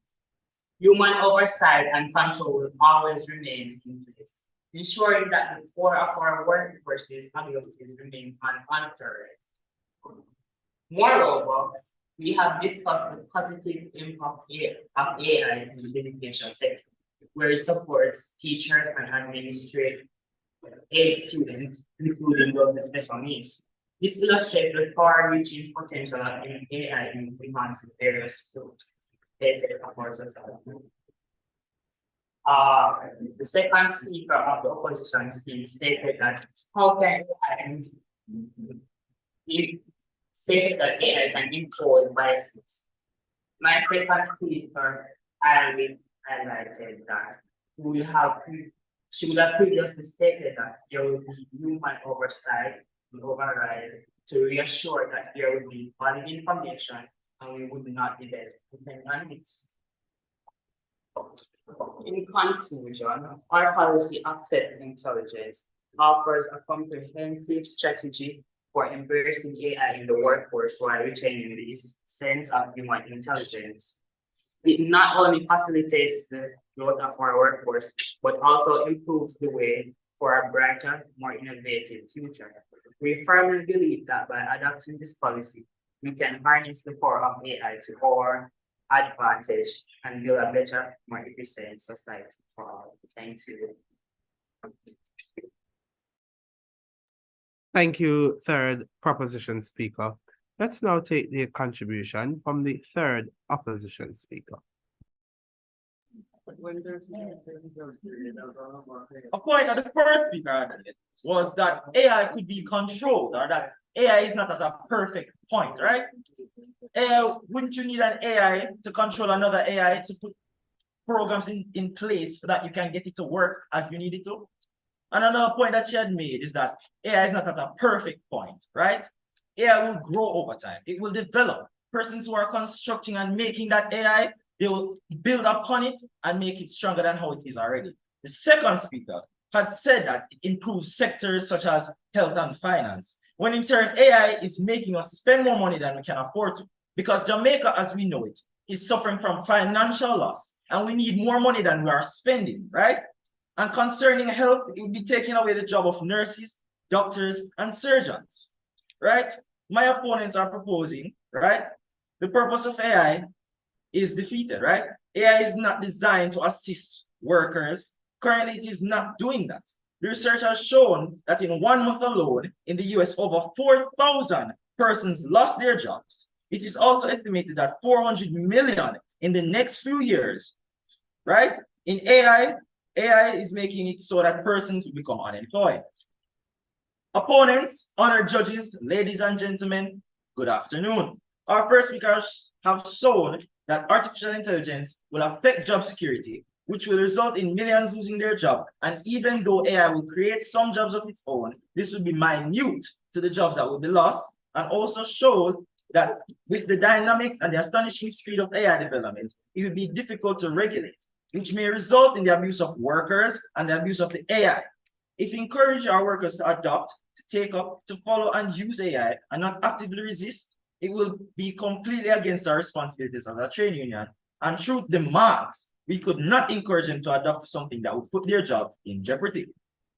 Human oversight and control will always remain in place, ensuring that the core of our workforce's abilities remain unaltered. Moreover, we have discussed the positive impact of AI in the education sector, where it supports teachers and administrators, aid students, including those with special needs. This illustrates the far-reaching potential of AI in enhancing various fields. The second speaker of the opposition team stated that how can AI can impose biases. My second speaker highlighted that she would have previously stated that there will be human oversight and override to reassure that there will be valid information and we would not be dependent on it. In conclusion, our policy Accept Intelligence offers a comprehensive strategy for embracing AI in the workforce while retaining this sense of human intelligence. It not only facilitates the growth of our workforce, but also improves the way for a brighter, more innovative future. We firmly believe that by adopting this policy, we can harness the power of AI to our advantage and build a better, more efficient society for all. Thank you. Thank you, third proposition speaker. Let's now take the contribution from the third opposition speaker. A point of the first speaker was that AI could be controlled, or that AI is not at a perfect point, right? Wouldn't you need an AI to control another AI to put programs in place so that you can get it to work as you need it to? And another point that she had made is that AI is not at a perfect point, right? AI will grow over time. It will develop. Persons who are constructing and making that AI, they will build upon it and make it stronger than how it is already. The second speaker had said that it improves sectors such as health and finance, when in turn AI is making us spend more money than we can afford to. Because Jamaica, as we know it, is suffering from financial loss, and we need more money than we are spending, right? And concerning health, it would be taking away the job of nurses, doctors, and surgeons, right? My opponents are proposing, right? The purpose of AI is defeated, right? AI is not designed to assist workers. Currently, it is not doing that. The research has shown that in 1 month alone, in the US, over 4,000 persons lost their jobs. It is also estimated that 400 million in the next few years, right? In AI is making it so that persons will become unemployed. Opponents, honored judges, ladies and gentlemen, good afternoon. Our first speakers have shown that artificial intelligence will affect job security, which will result in millions losing their job. And even though AI will create some jobs of its own, this will be minute to the jobs that will be lost, and also show that with the dynamics and the astonishing speed of AI development, it will be difficult to regulate, which may result in the abuse of workers and the abuse of the AI. If we encourage our workers to adopt, to take up, to follow and use AI and not actively resist, it will be completely against our responsibilities as a trade union. And through demands, we could not encourage them to adopt something that would put their jobs in jeopardy.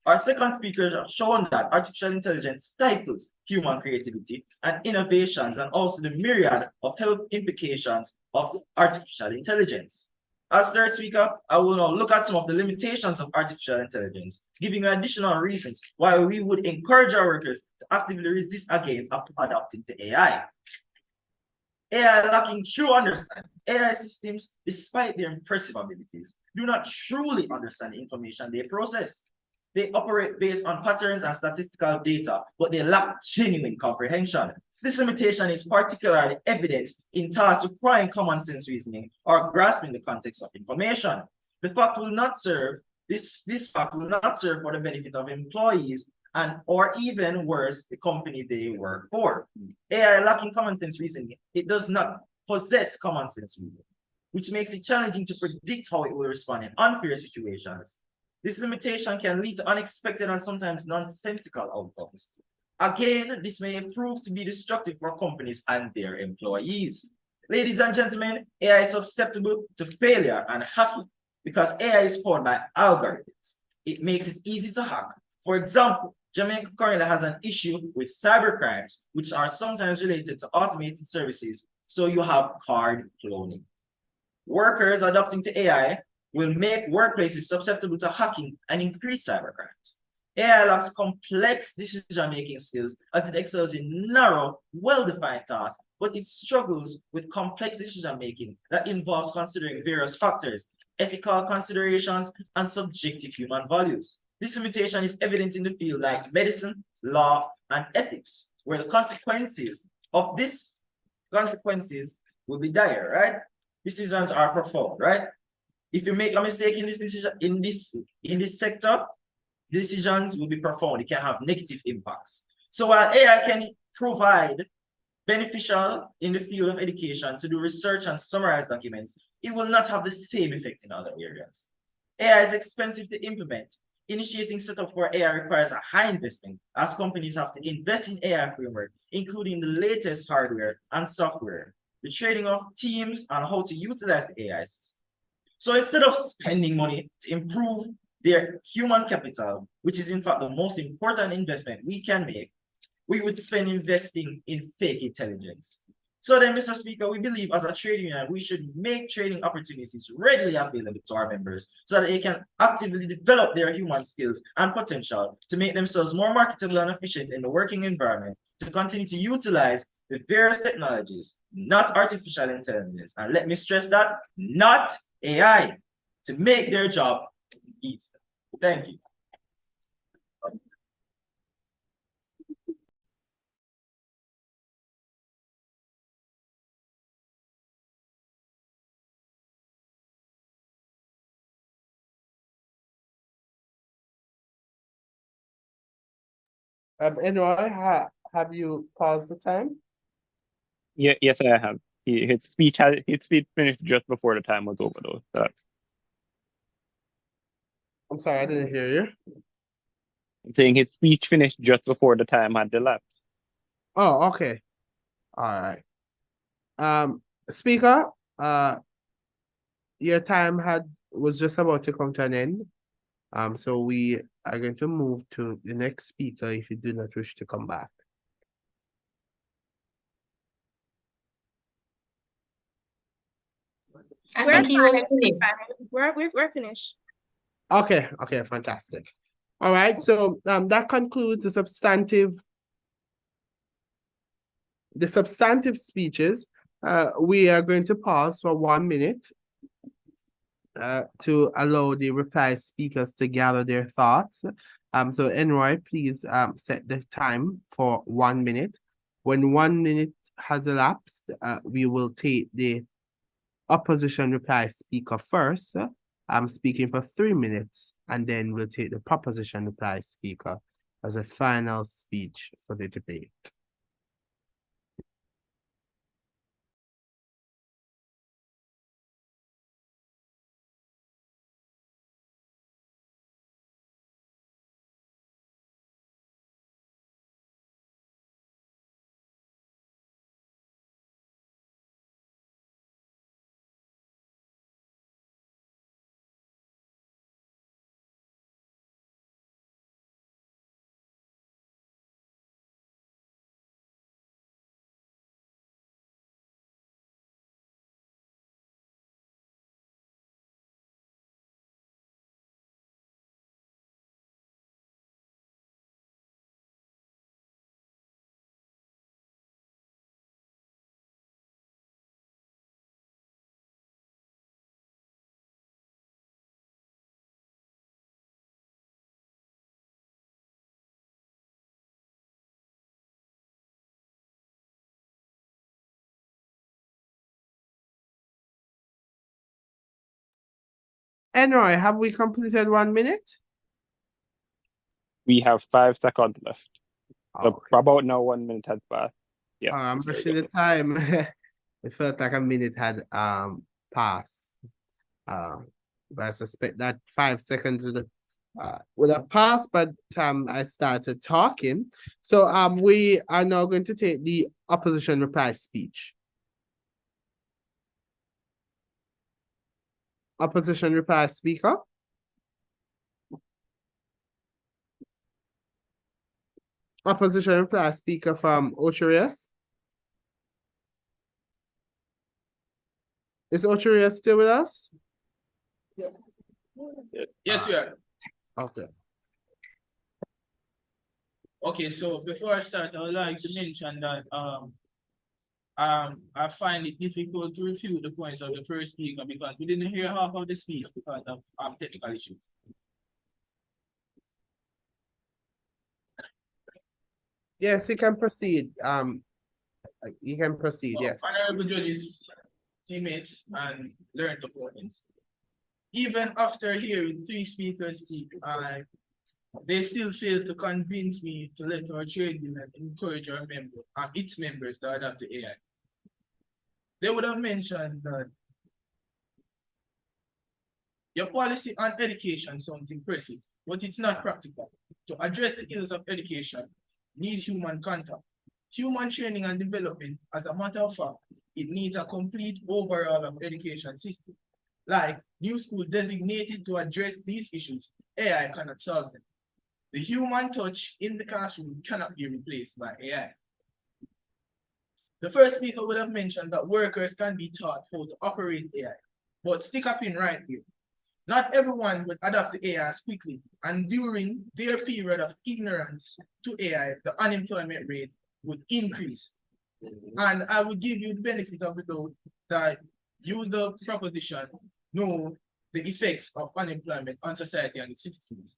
Our second speaker has shown that artificial intelligence stifles human creativity and innovations, and also the myriad of health implications of artificial intelligence. As third speaker, I will now look at some of the limitations of artificial intelligence, giving you additional reasons why we would encourage our workers to actively resist against adopting to AI. AI lacking true understanding. AI systems, despite their impressive abilities, do not truly understand the information they process. They operate based on patterns and statistical data, but they lack genuine comprehension. This limitation is particularly evident in tasks requiring common sense reasoning or grasping the context of information. This fact will not serve for the benefit of employees and or even worse, the company they work for. AI lacking common sense reasoning, it does not possess common sense reasoning, which makes it challenging to predict how it will respond in unfair situations. This limitation can lead to unexpected and sometimes nonsensical outcomes. Again, this may prove to be destructive for companies and their employees. Ladies and gentlemen, AI is susceptible to failure and hacking because AI is powered by algorithms. It makes it easy to hack. For example, Jamaica currently has an issue with cybercrimes, which are sometimes related to automated services. So you have card cloning. Workers adopting to AI will make workplaces susceptible to hacking and increase cybercrimes. AI lacks complex decision-making skills as it excels in narrow, well-defined tasks, but it struggles with complex decision-making that involves considering various factors, ethical considerations, and subjective human values. This limitation is evident in the field like medicine, law, and ethics, where the consequences of these consequences will be dire, right? Decisions are profound, right? If you make a mistake in this decision, in this sector, decisions will be profound. It can have negative impacts. So while AI can provide beneficial in the field of education to do research and summarize documents, it will not have the same effect in other areas. AI is expensive to implement. Initiating setup for AI requires a high investment, as companies have to invest in AI framework, including the latest hardware and software, the training of teams on how to utilize the AI system. So instead of spending money to improve their human capital, which is in fact the most important investment we can make, we would spend investing in fake intelligence. So then, Mr. Speaker, we believe as a trade union, we should make trading opportunities readily available to our members so that they can actively develop their human skills and potential to make themselves more marketable and efficient in the working environment, to continue to utilize the various technologies, not artificial intelligence. And let me stress that, not AI, to make their job easier. Thank you. Enroy, have you paused the time? Yeah, yes, I have. His speech finished just before the time was over, though. So I'm sorry, I didn't hear you. I'm saying his speech finished just before the time had elapsed. Oh, okay. All right. Speaker, your time was just about to come to an end. So we are going to move to the next speaker if you do not wish to come back. I think he was finished. We're finished. Okay, fantastic. All right, so that concludes the substantive speeches. We are going to pause for 1 minute to allow the reply speakers to gather their thoughts. So Enroy, please set the time for 1 minute. When 1 minute has elapsed, we will take the opposition reply speaker first. I'm speaking for 3 minutes, and then we'll take the proposition reply speaker as a final speech for the debate. Enroy, have we completed 1 minute? We have 5 seconds left. So Okay. for about now, 1 minute has passed. Yeah. I'm very rushing good. the time. It felt like a minute had passed. But I suspect that 5 seconds would have passed, but I started talking. So we are now going to take the opposition reply speech. Opposition reply speaker. Opposition reply speaker from Ocherius. Is Ocherius still with us? Yes, you are. Okay. Okay, so before I start, I would like to mention that I find it difficult to refute the points of the first speaker because we didn't hear half of the speech because of technical issues. Yes, you can proceed. You can proceed, yes. Honorable judges, teammates, and learned opponents. Even after hearing 3 speakers speak, they still fail to convince me to let our trade union encourage our its members to adopt the AI. They would have mentioned that your policy on education sounds impressive, but it's not practical. To address the ills of education, need human contact. Human training and development, as a matter of fact, it needs a complete overhaul of education system. Like new school designated to address these issues, AI cannot solve them. The human touch in the classroom cannot be replaced by AI. The first speaker would have mentioned that workers can be taught how to operate AI, but stick a pin right here. Not everyone would adapt to AI as quickly, and during their period of ignorance to AI, the unemployment rate would increase. And I would give you the benefit of the doubt that you, the proposition, know the effects of unemployment on society and its citizens.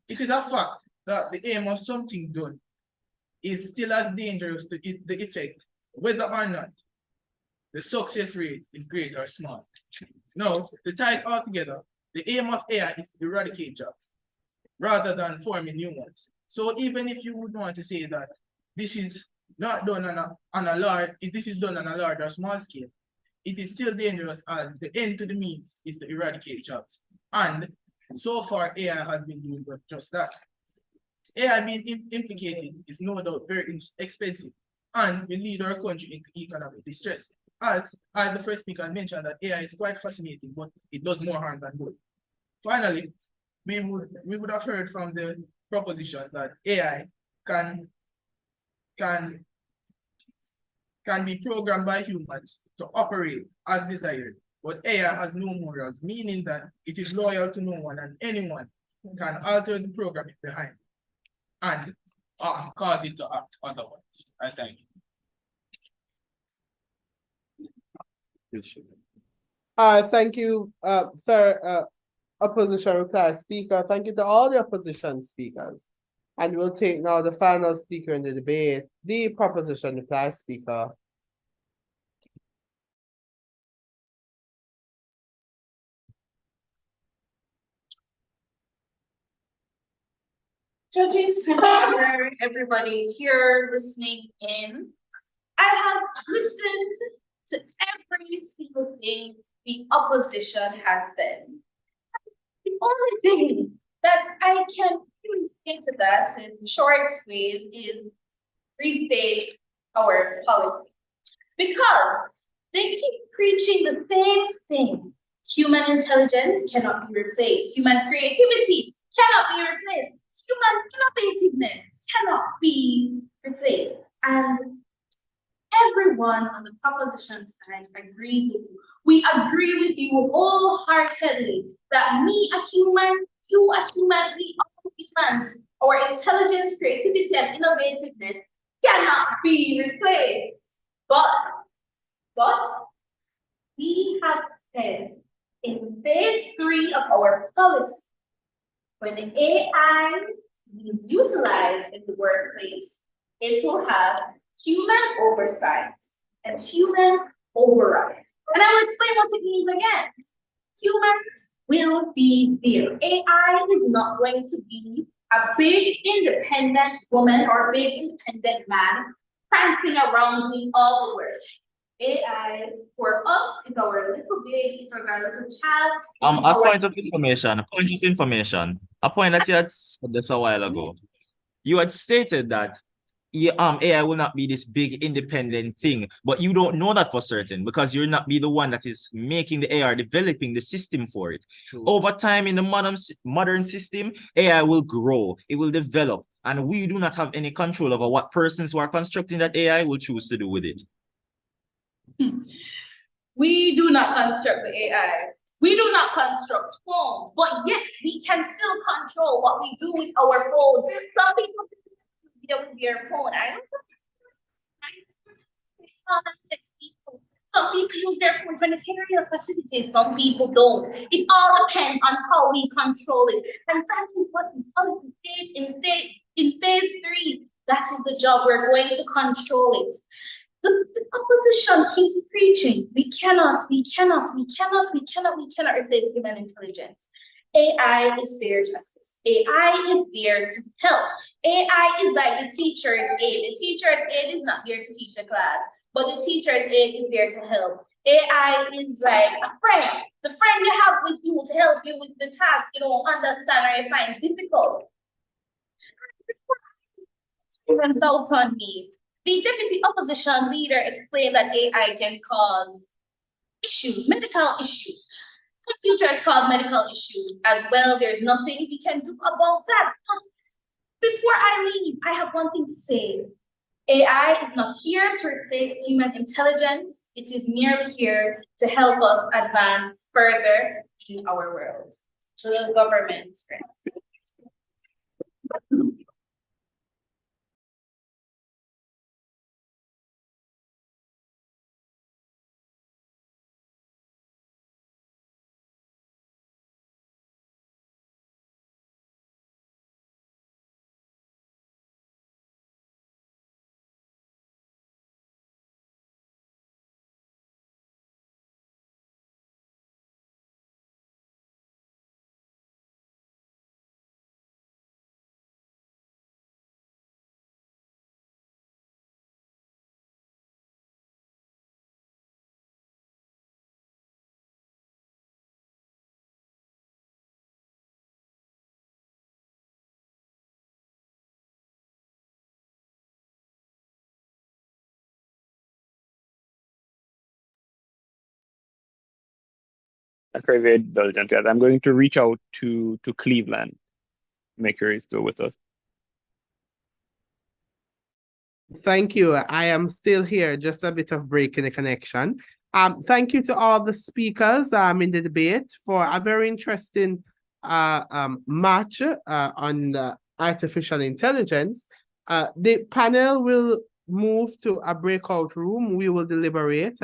It is a fact that the aim of something done is still as dangerous to the effect, whether or not the success rate is great or small. Now, to tie it all together, the aim of AI is to eradicate jobs rather than forming new ones. So even if you would want to say that this is not done on a large, if this is done on a large or small scale, it is still dangerous as the end to the means is to eradicate jobs. And so far, AI has been doing just that. AI being implicated is no doubt very expensive and will lead our country into economic distress. As the first speaker mentioned, that AI is quite fascinating, but it does more harm than good. Finally, we would have heard from the proposition that AI can be programmed by humans to operate as desired, but AI has no morals, meaning that it is loyal to no one and anyone can alter the program behind and cause it to act otherwise. I thank you. Thank you, sir, opposition reply speaker. Thank you to all the opposition speakers. And we'll take now the final speaker in the debate, the proposition reply speaker. Judges, everybody here listening in, I have listened to every single thing the opposition has said. The only thing that I can really say to that in short ways is restate our policy. Because they keep preaching the same thing. Human intelligence cannot be replaced. Human creativity cannot be replaced. Human innovativeness cannot be replaced. And everyone on the proposition side agrees with you. We agree with you wholeheartedly that me, a human, you, a human, we all humans, our intelligence, creativity, and innovativeness cannot be replaced. But we have said in phase 3 of our policy, when the AI is utilized in the workplace, it will have human oversight and human override. And I will explain what it means again. humans will be there. AI is not going to be a big independent woman or big independent man prancing around doing all the work. AI for us is our little baby, it's our little child. A point of information, a point that you had said this a while ago. You had stated that AI will not be this big independent thing, but you don't know that for certain because you're not be the one that is making the AI, developing the system for it. True. Over time in the modern system, AI will grow, it will develop, and we do not have any control over what persons who are constructing that AI will choose to do with it. We do not construct the AI. We do not construct phones, but yet we can still control what we do with our phone. Some people deal with their phone. I don't know. Some people use their phones for nefarious activities. Some people don't. It all depends on how we control it. And that is what the policy says in phase 3. That is the job. We're going to control it. The opposition keeps preaching. We cannot replace human intelligence. AI is there to assist. AI is there to help. AI is like the teacher's aid. The teacher's aid is not there to teach the class, but the teacher's aid is there to help. AI is like a friend. The friend you have with you to help you with the task you don't understand or you find difficult. Runs out on me. The deputy opposition leader explained that AI can cause issues, medical issues. Computers cause medical issues as well. There's nothing we can do about that. But before I leave, I have one thing to say. AI is not here to replace human intelligence. It is merely here to help us advance further in our world. The government. That's very indulgent, guys. I'm going to reach out to Cleveland. Make sure he's still with us. Thank you. I am still here, just a bit of break in the connection. Thank you to all the speakers in the debate for a very interesting match on artificial intelligence. The panel will move to a breakout room. We will deliberate.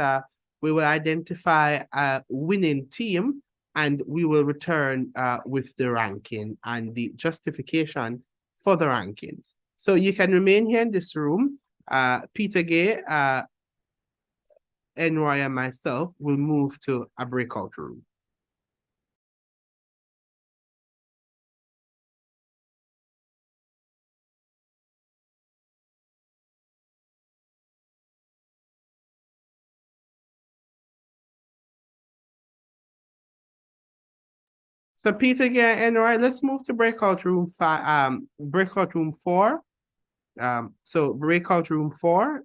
We will identify a winning team, and we will return with the ranking and the justification for the rankings. So you can remain here in this room. Peter Gay, Enroy, and myself will move to a breakout room. So Peter Gay, Enroy, let's move to breakout room 5, breakout room 4. So breakout room 4.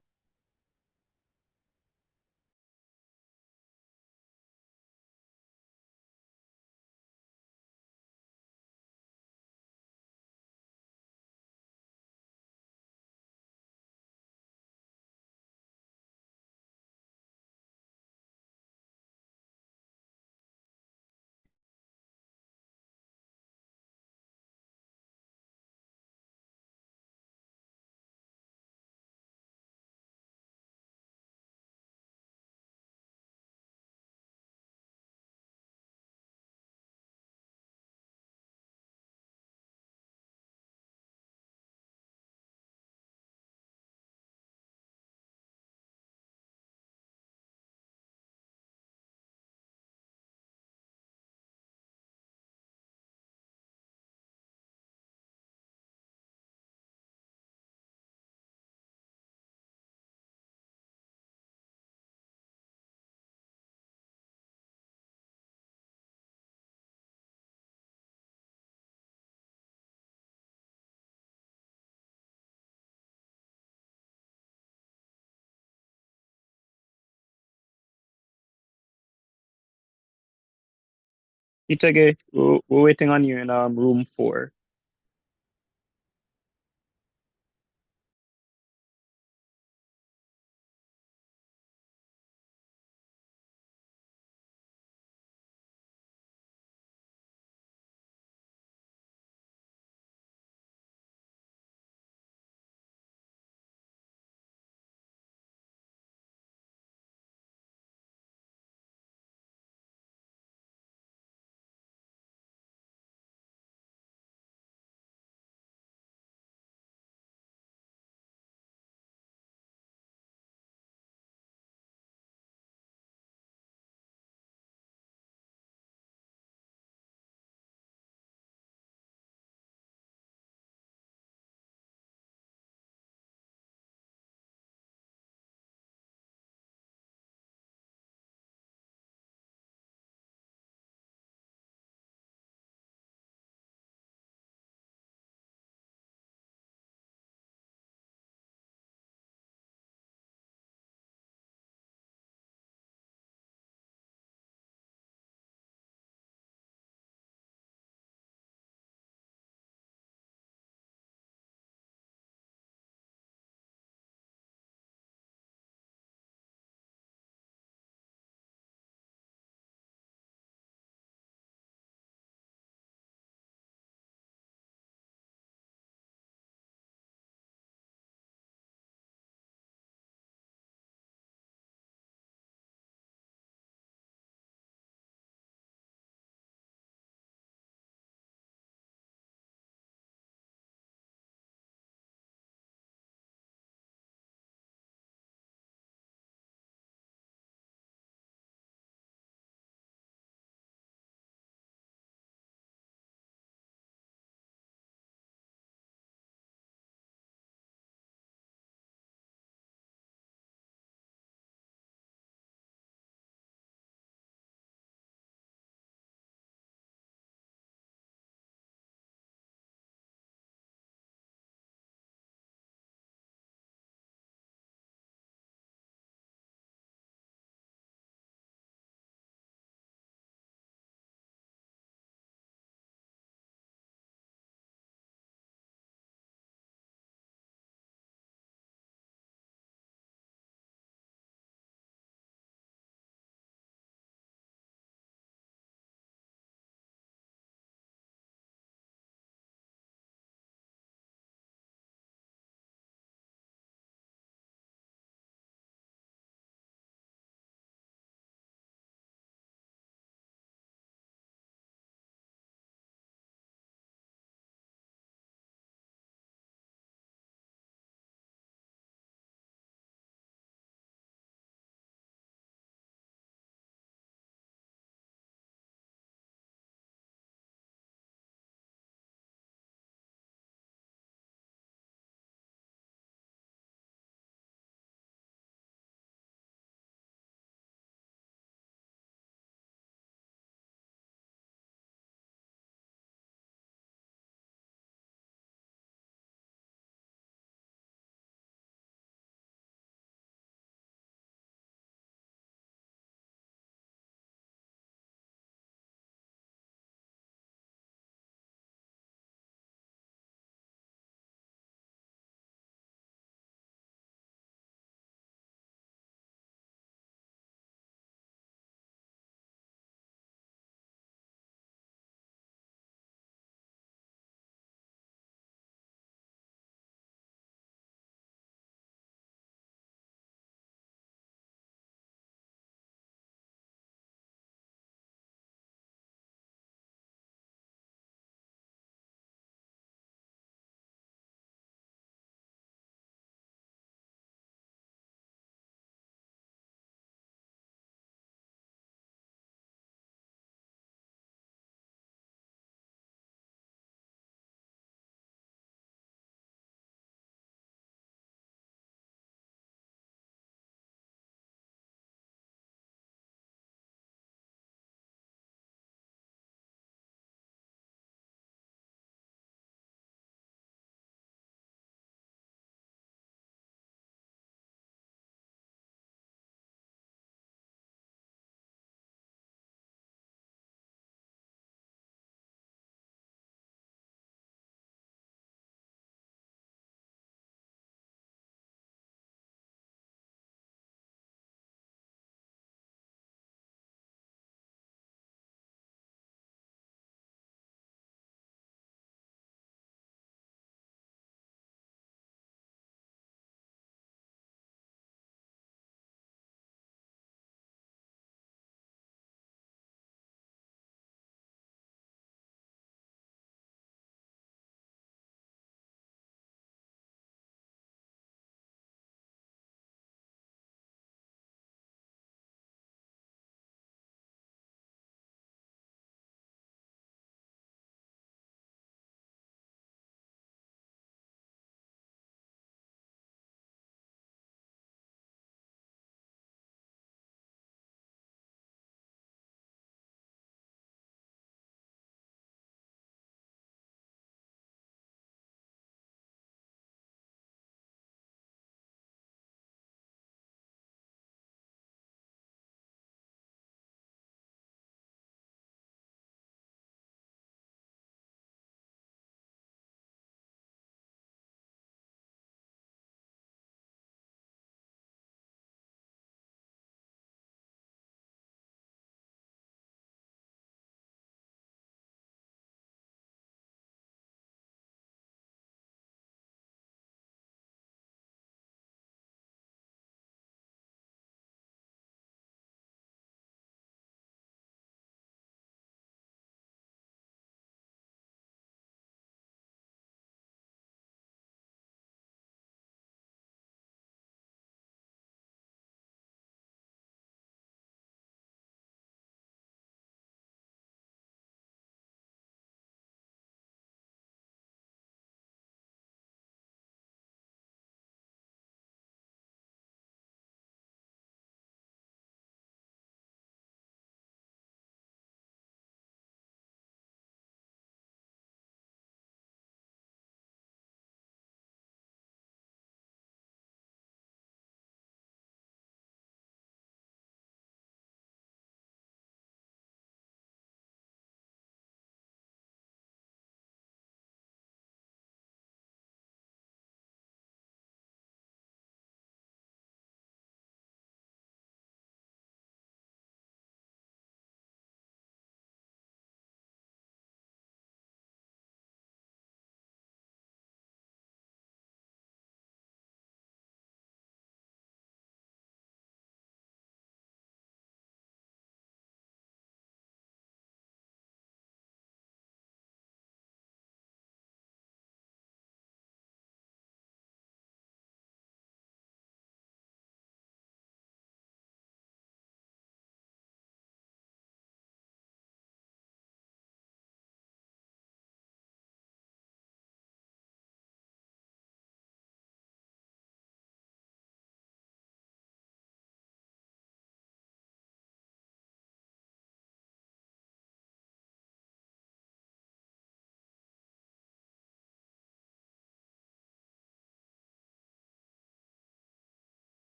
Itage, we're waiting on you in room 4.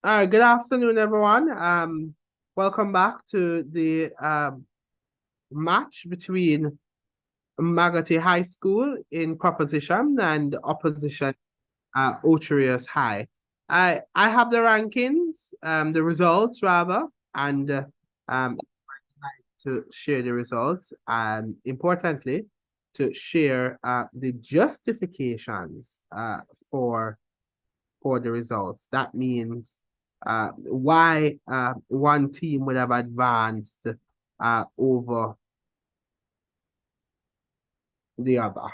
All right, good afternoon, everyone. Welcome back to the match between Magati High School in proposition and opposition Ocherius High. I have the rankings, the results rather, and to share the results, and importantly, to share the justifications for the results. That means why one team would have advanced over the other.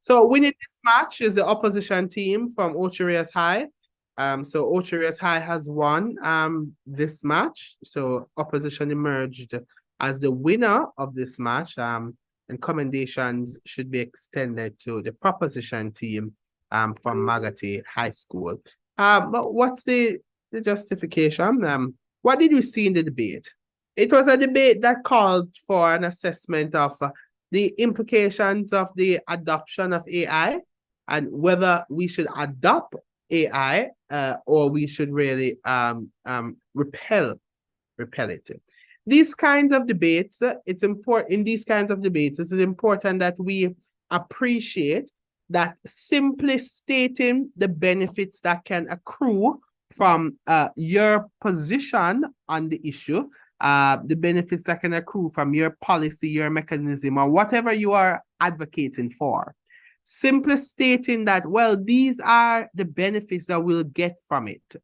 So winning this match is the opposition team from Ocherius High. So Ocherius High has won this match. So opposition emerged as the winner of this match. And commendations should be extended to the proposition team from Magati High School. But what's the justification? What did we see in the debate? It was a debate that called for an assessment of the implications of the adoption of AI and whether we should adopt AI or we should really repel it. These kinds of debates, it's important in these kinds of debates, it's important that we appreciate that simply stating the benefits that can accrue from your position on the issue, the benefits that can accrue from your policy, your mechanism, or whatever you are advocating for. Simply stating that, well, these are the benefits that we'll get from it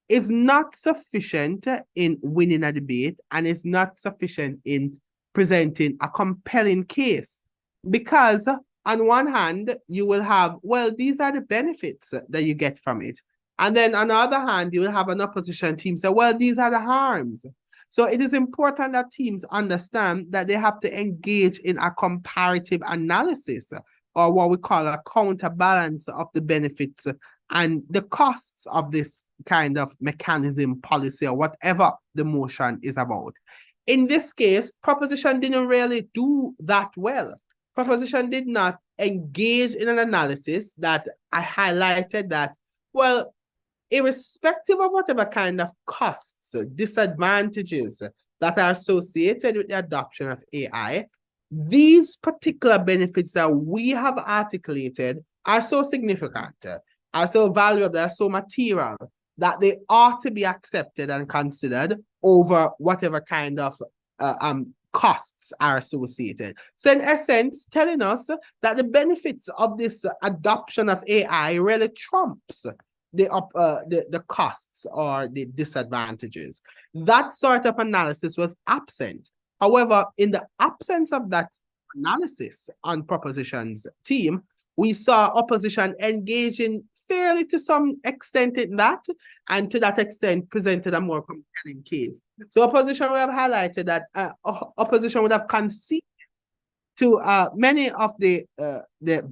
is not sufficient in winning a debate, and it's not sufficient in presenting a compelling case. Because on one hand, you will have, well, these are the benefits that you get from it. And then on the other hand, you will have an opposition team say, well, these are the harms. So it is important that teams understand that they have to engage in a comparative analysis, or what we call a counterbalance of the benefits and the costs of this kind of mechanism, policy, or whatever the motion is about. In this case, proposition didn't really do that well. Proposition did not engage in an analysis that I highlighted that, well, irrespective of whatever kind of costs, disadvantages that are associated with the adoption of AI, these particular benefits that we have articulated are so significant, are so valuable, are so material, that they ought to be accepted and considered over whatever kind of costs are associated. So in essence, telling us that the benefits of this adoption of AI really trumps the costs or the disadvantages. That sort of analysis was absent. However, in the absence of that analysis on proposition's team, we saw opposition engaging fairly to some extent in that, and to that extent presented a more compelling case. So opposition would have highlighted that opposition would have conceded to many of the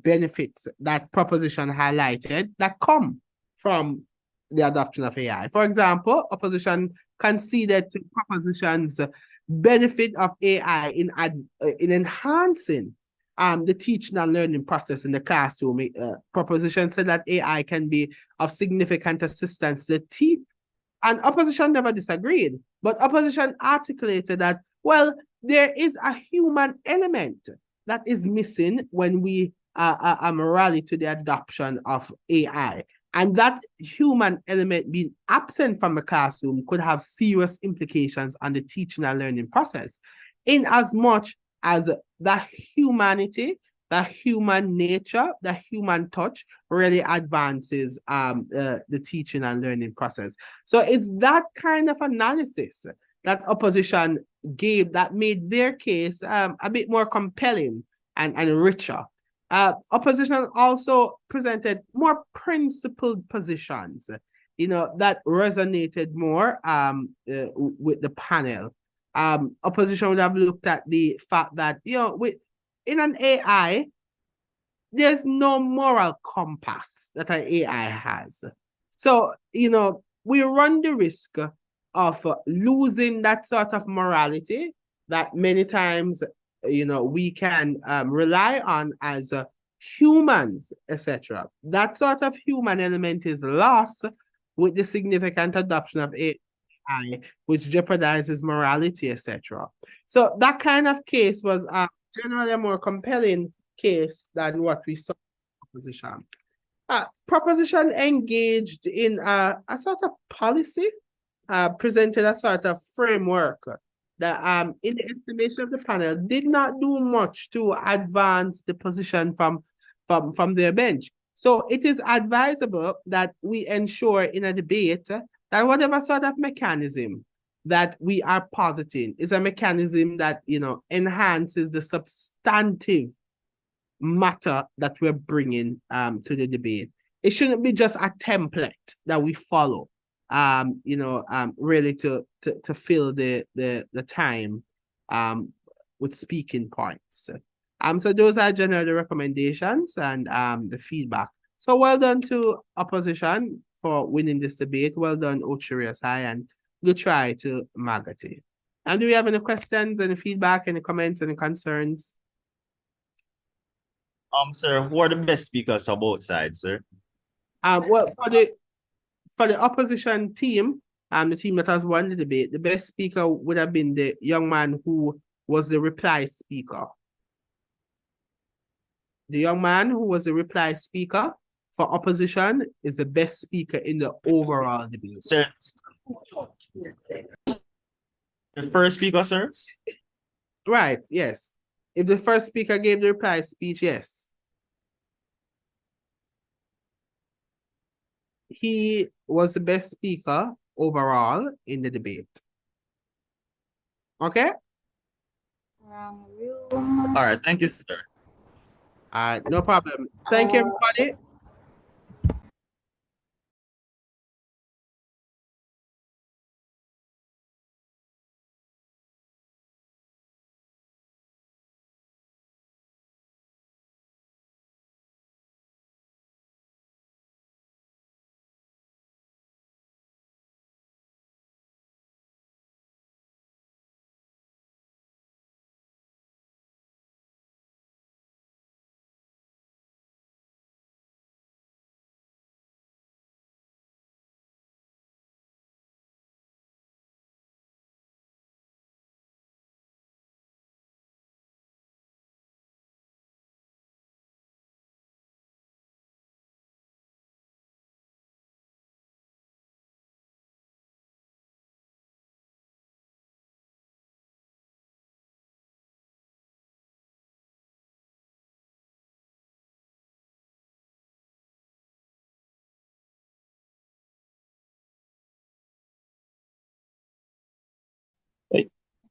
benefits that proposition highlighted that come from the adoption of AI. For example, opposition conceded to proposition's benefit of AI in enhancing the teaching and learning process in the classroom. Proposition said that AI can be of significant assistance to the teacher, and opposition never disagreed. But opposition articulated that, well, there is a human element that is missing when we rally to the adoption of AI. And that human element being absent from the classroom could have serious implications on the teaching and learning process, in as much as the humanity, the human nature, the human touch really advances the teaching and learning process. So it's that kind of analysis that opposition gave that made their case a bit more compelling and richer. Opposition also presented more principled positions, that resonated more with the panel. Opposition would have looked at the fact that, in an AI, there's no moral compass that an AI has. So, we run the risk of losing that sort of morality that many times we can rely on as humans, etc. That sort of human element is lost with the significant adoption of AI, which jeopardizes morality, etc. So that kind of case was generally a more compelling case than what we saw in proposition. Proposition engaged in a sort of policy, presented a sort of framework that, in the estimation of the panel, did not do much to advance the position from their bench. So it is advisable that we ensure in a debate that whatever sort of mechanism that we are positing is a mechanism that, enhances the substantive matter that we're bringing to the debate. It shouldn't be just a template that we follow, really to fill the time with speaking points. So those are generally recommendations and the feedback. So well done to opposition for winning this debate. Well done, JCSA, and good try to Magati. And do we have any questions, any feedback, any comments, any concerns? Sir, who are the best speakers on both sides, sir? Well, for the opposition team, the team that has won the debate, the best speaker would have been the young man who was the reply speaker. The young man who was the reply speaker for opposition is the best speaker in the overall debate. Sir, the first speaker, sir? Right, yes. If the first speaker gave the reply speech, yes. He was the best speaker overall in the debate. Okay? All right, thank you, sir. All right, no problem. Thank you, everybody.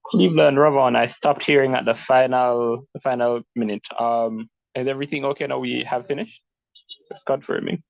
Cleveland, Ravon, I stopped hearing at the final minute. Is everything okay now? We have finished? Just confirming.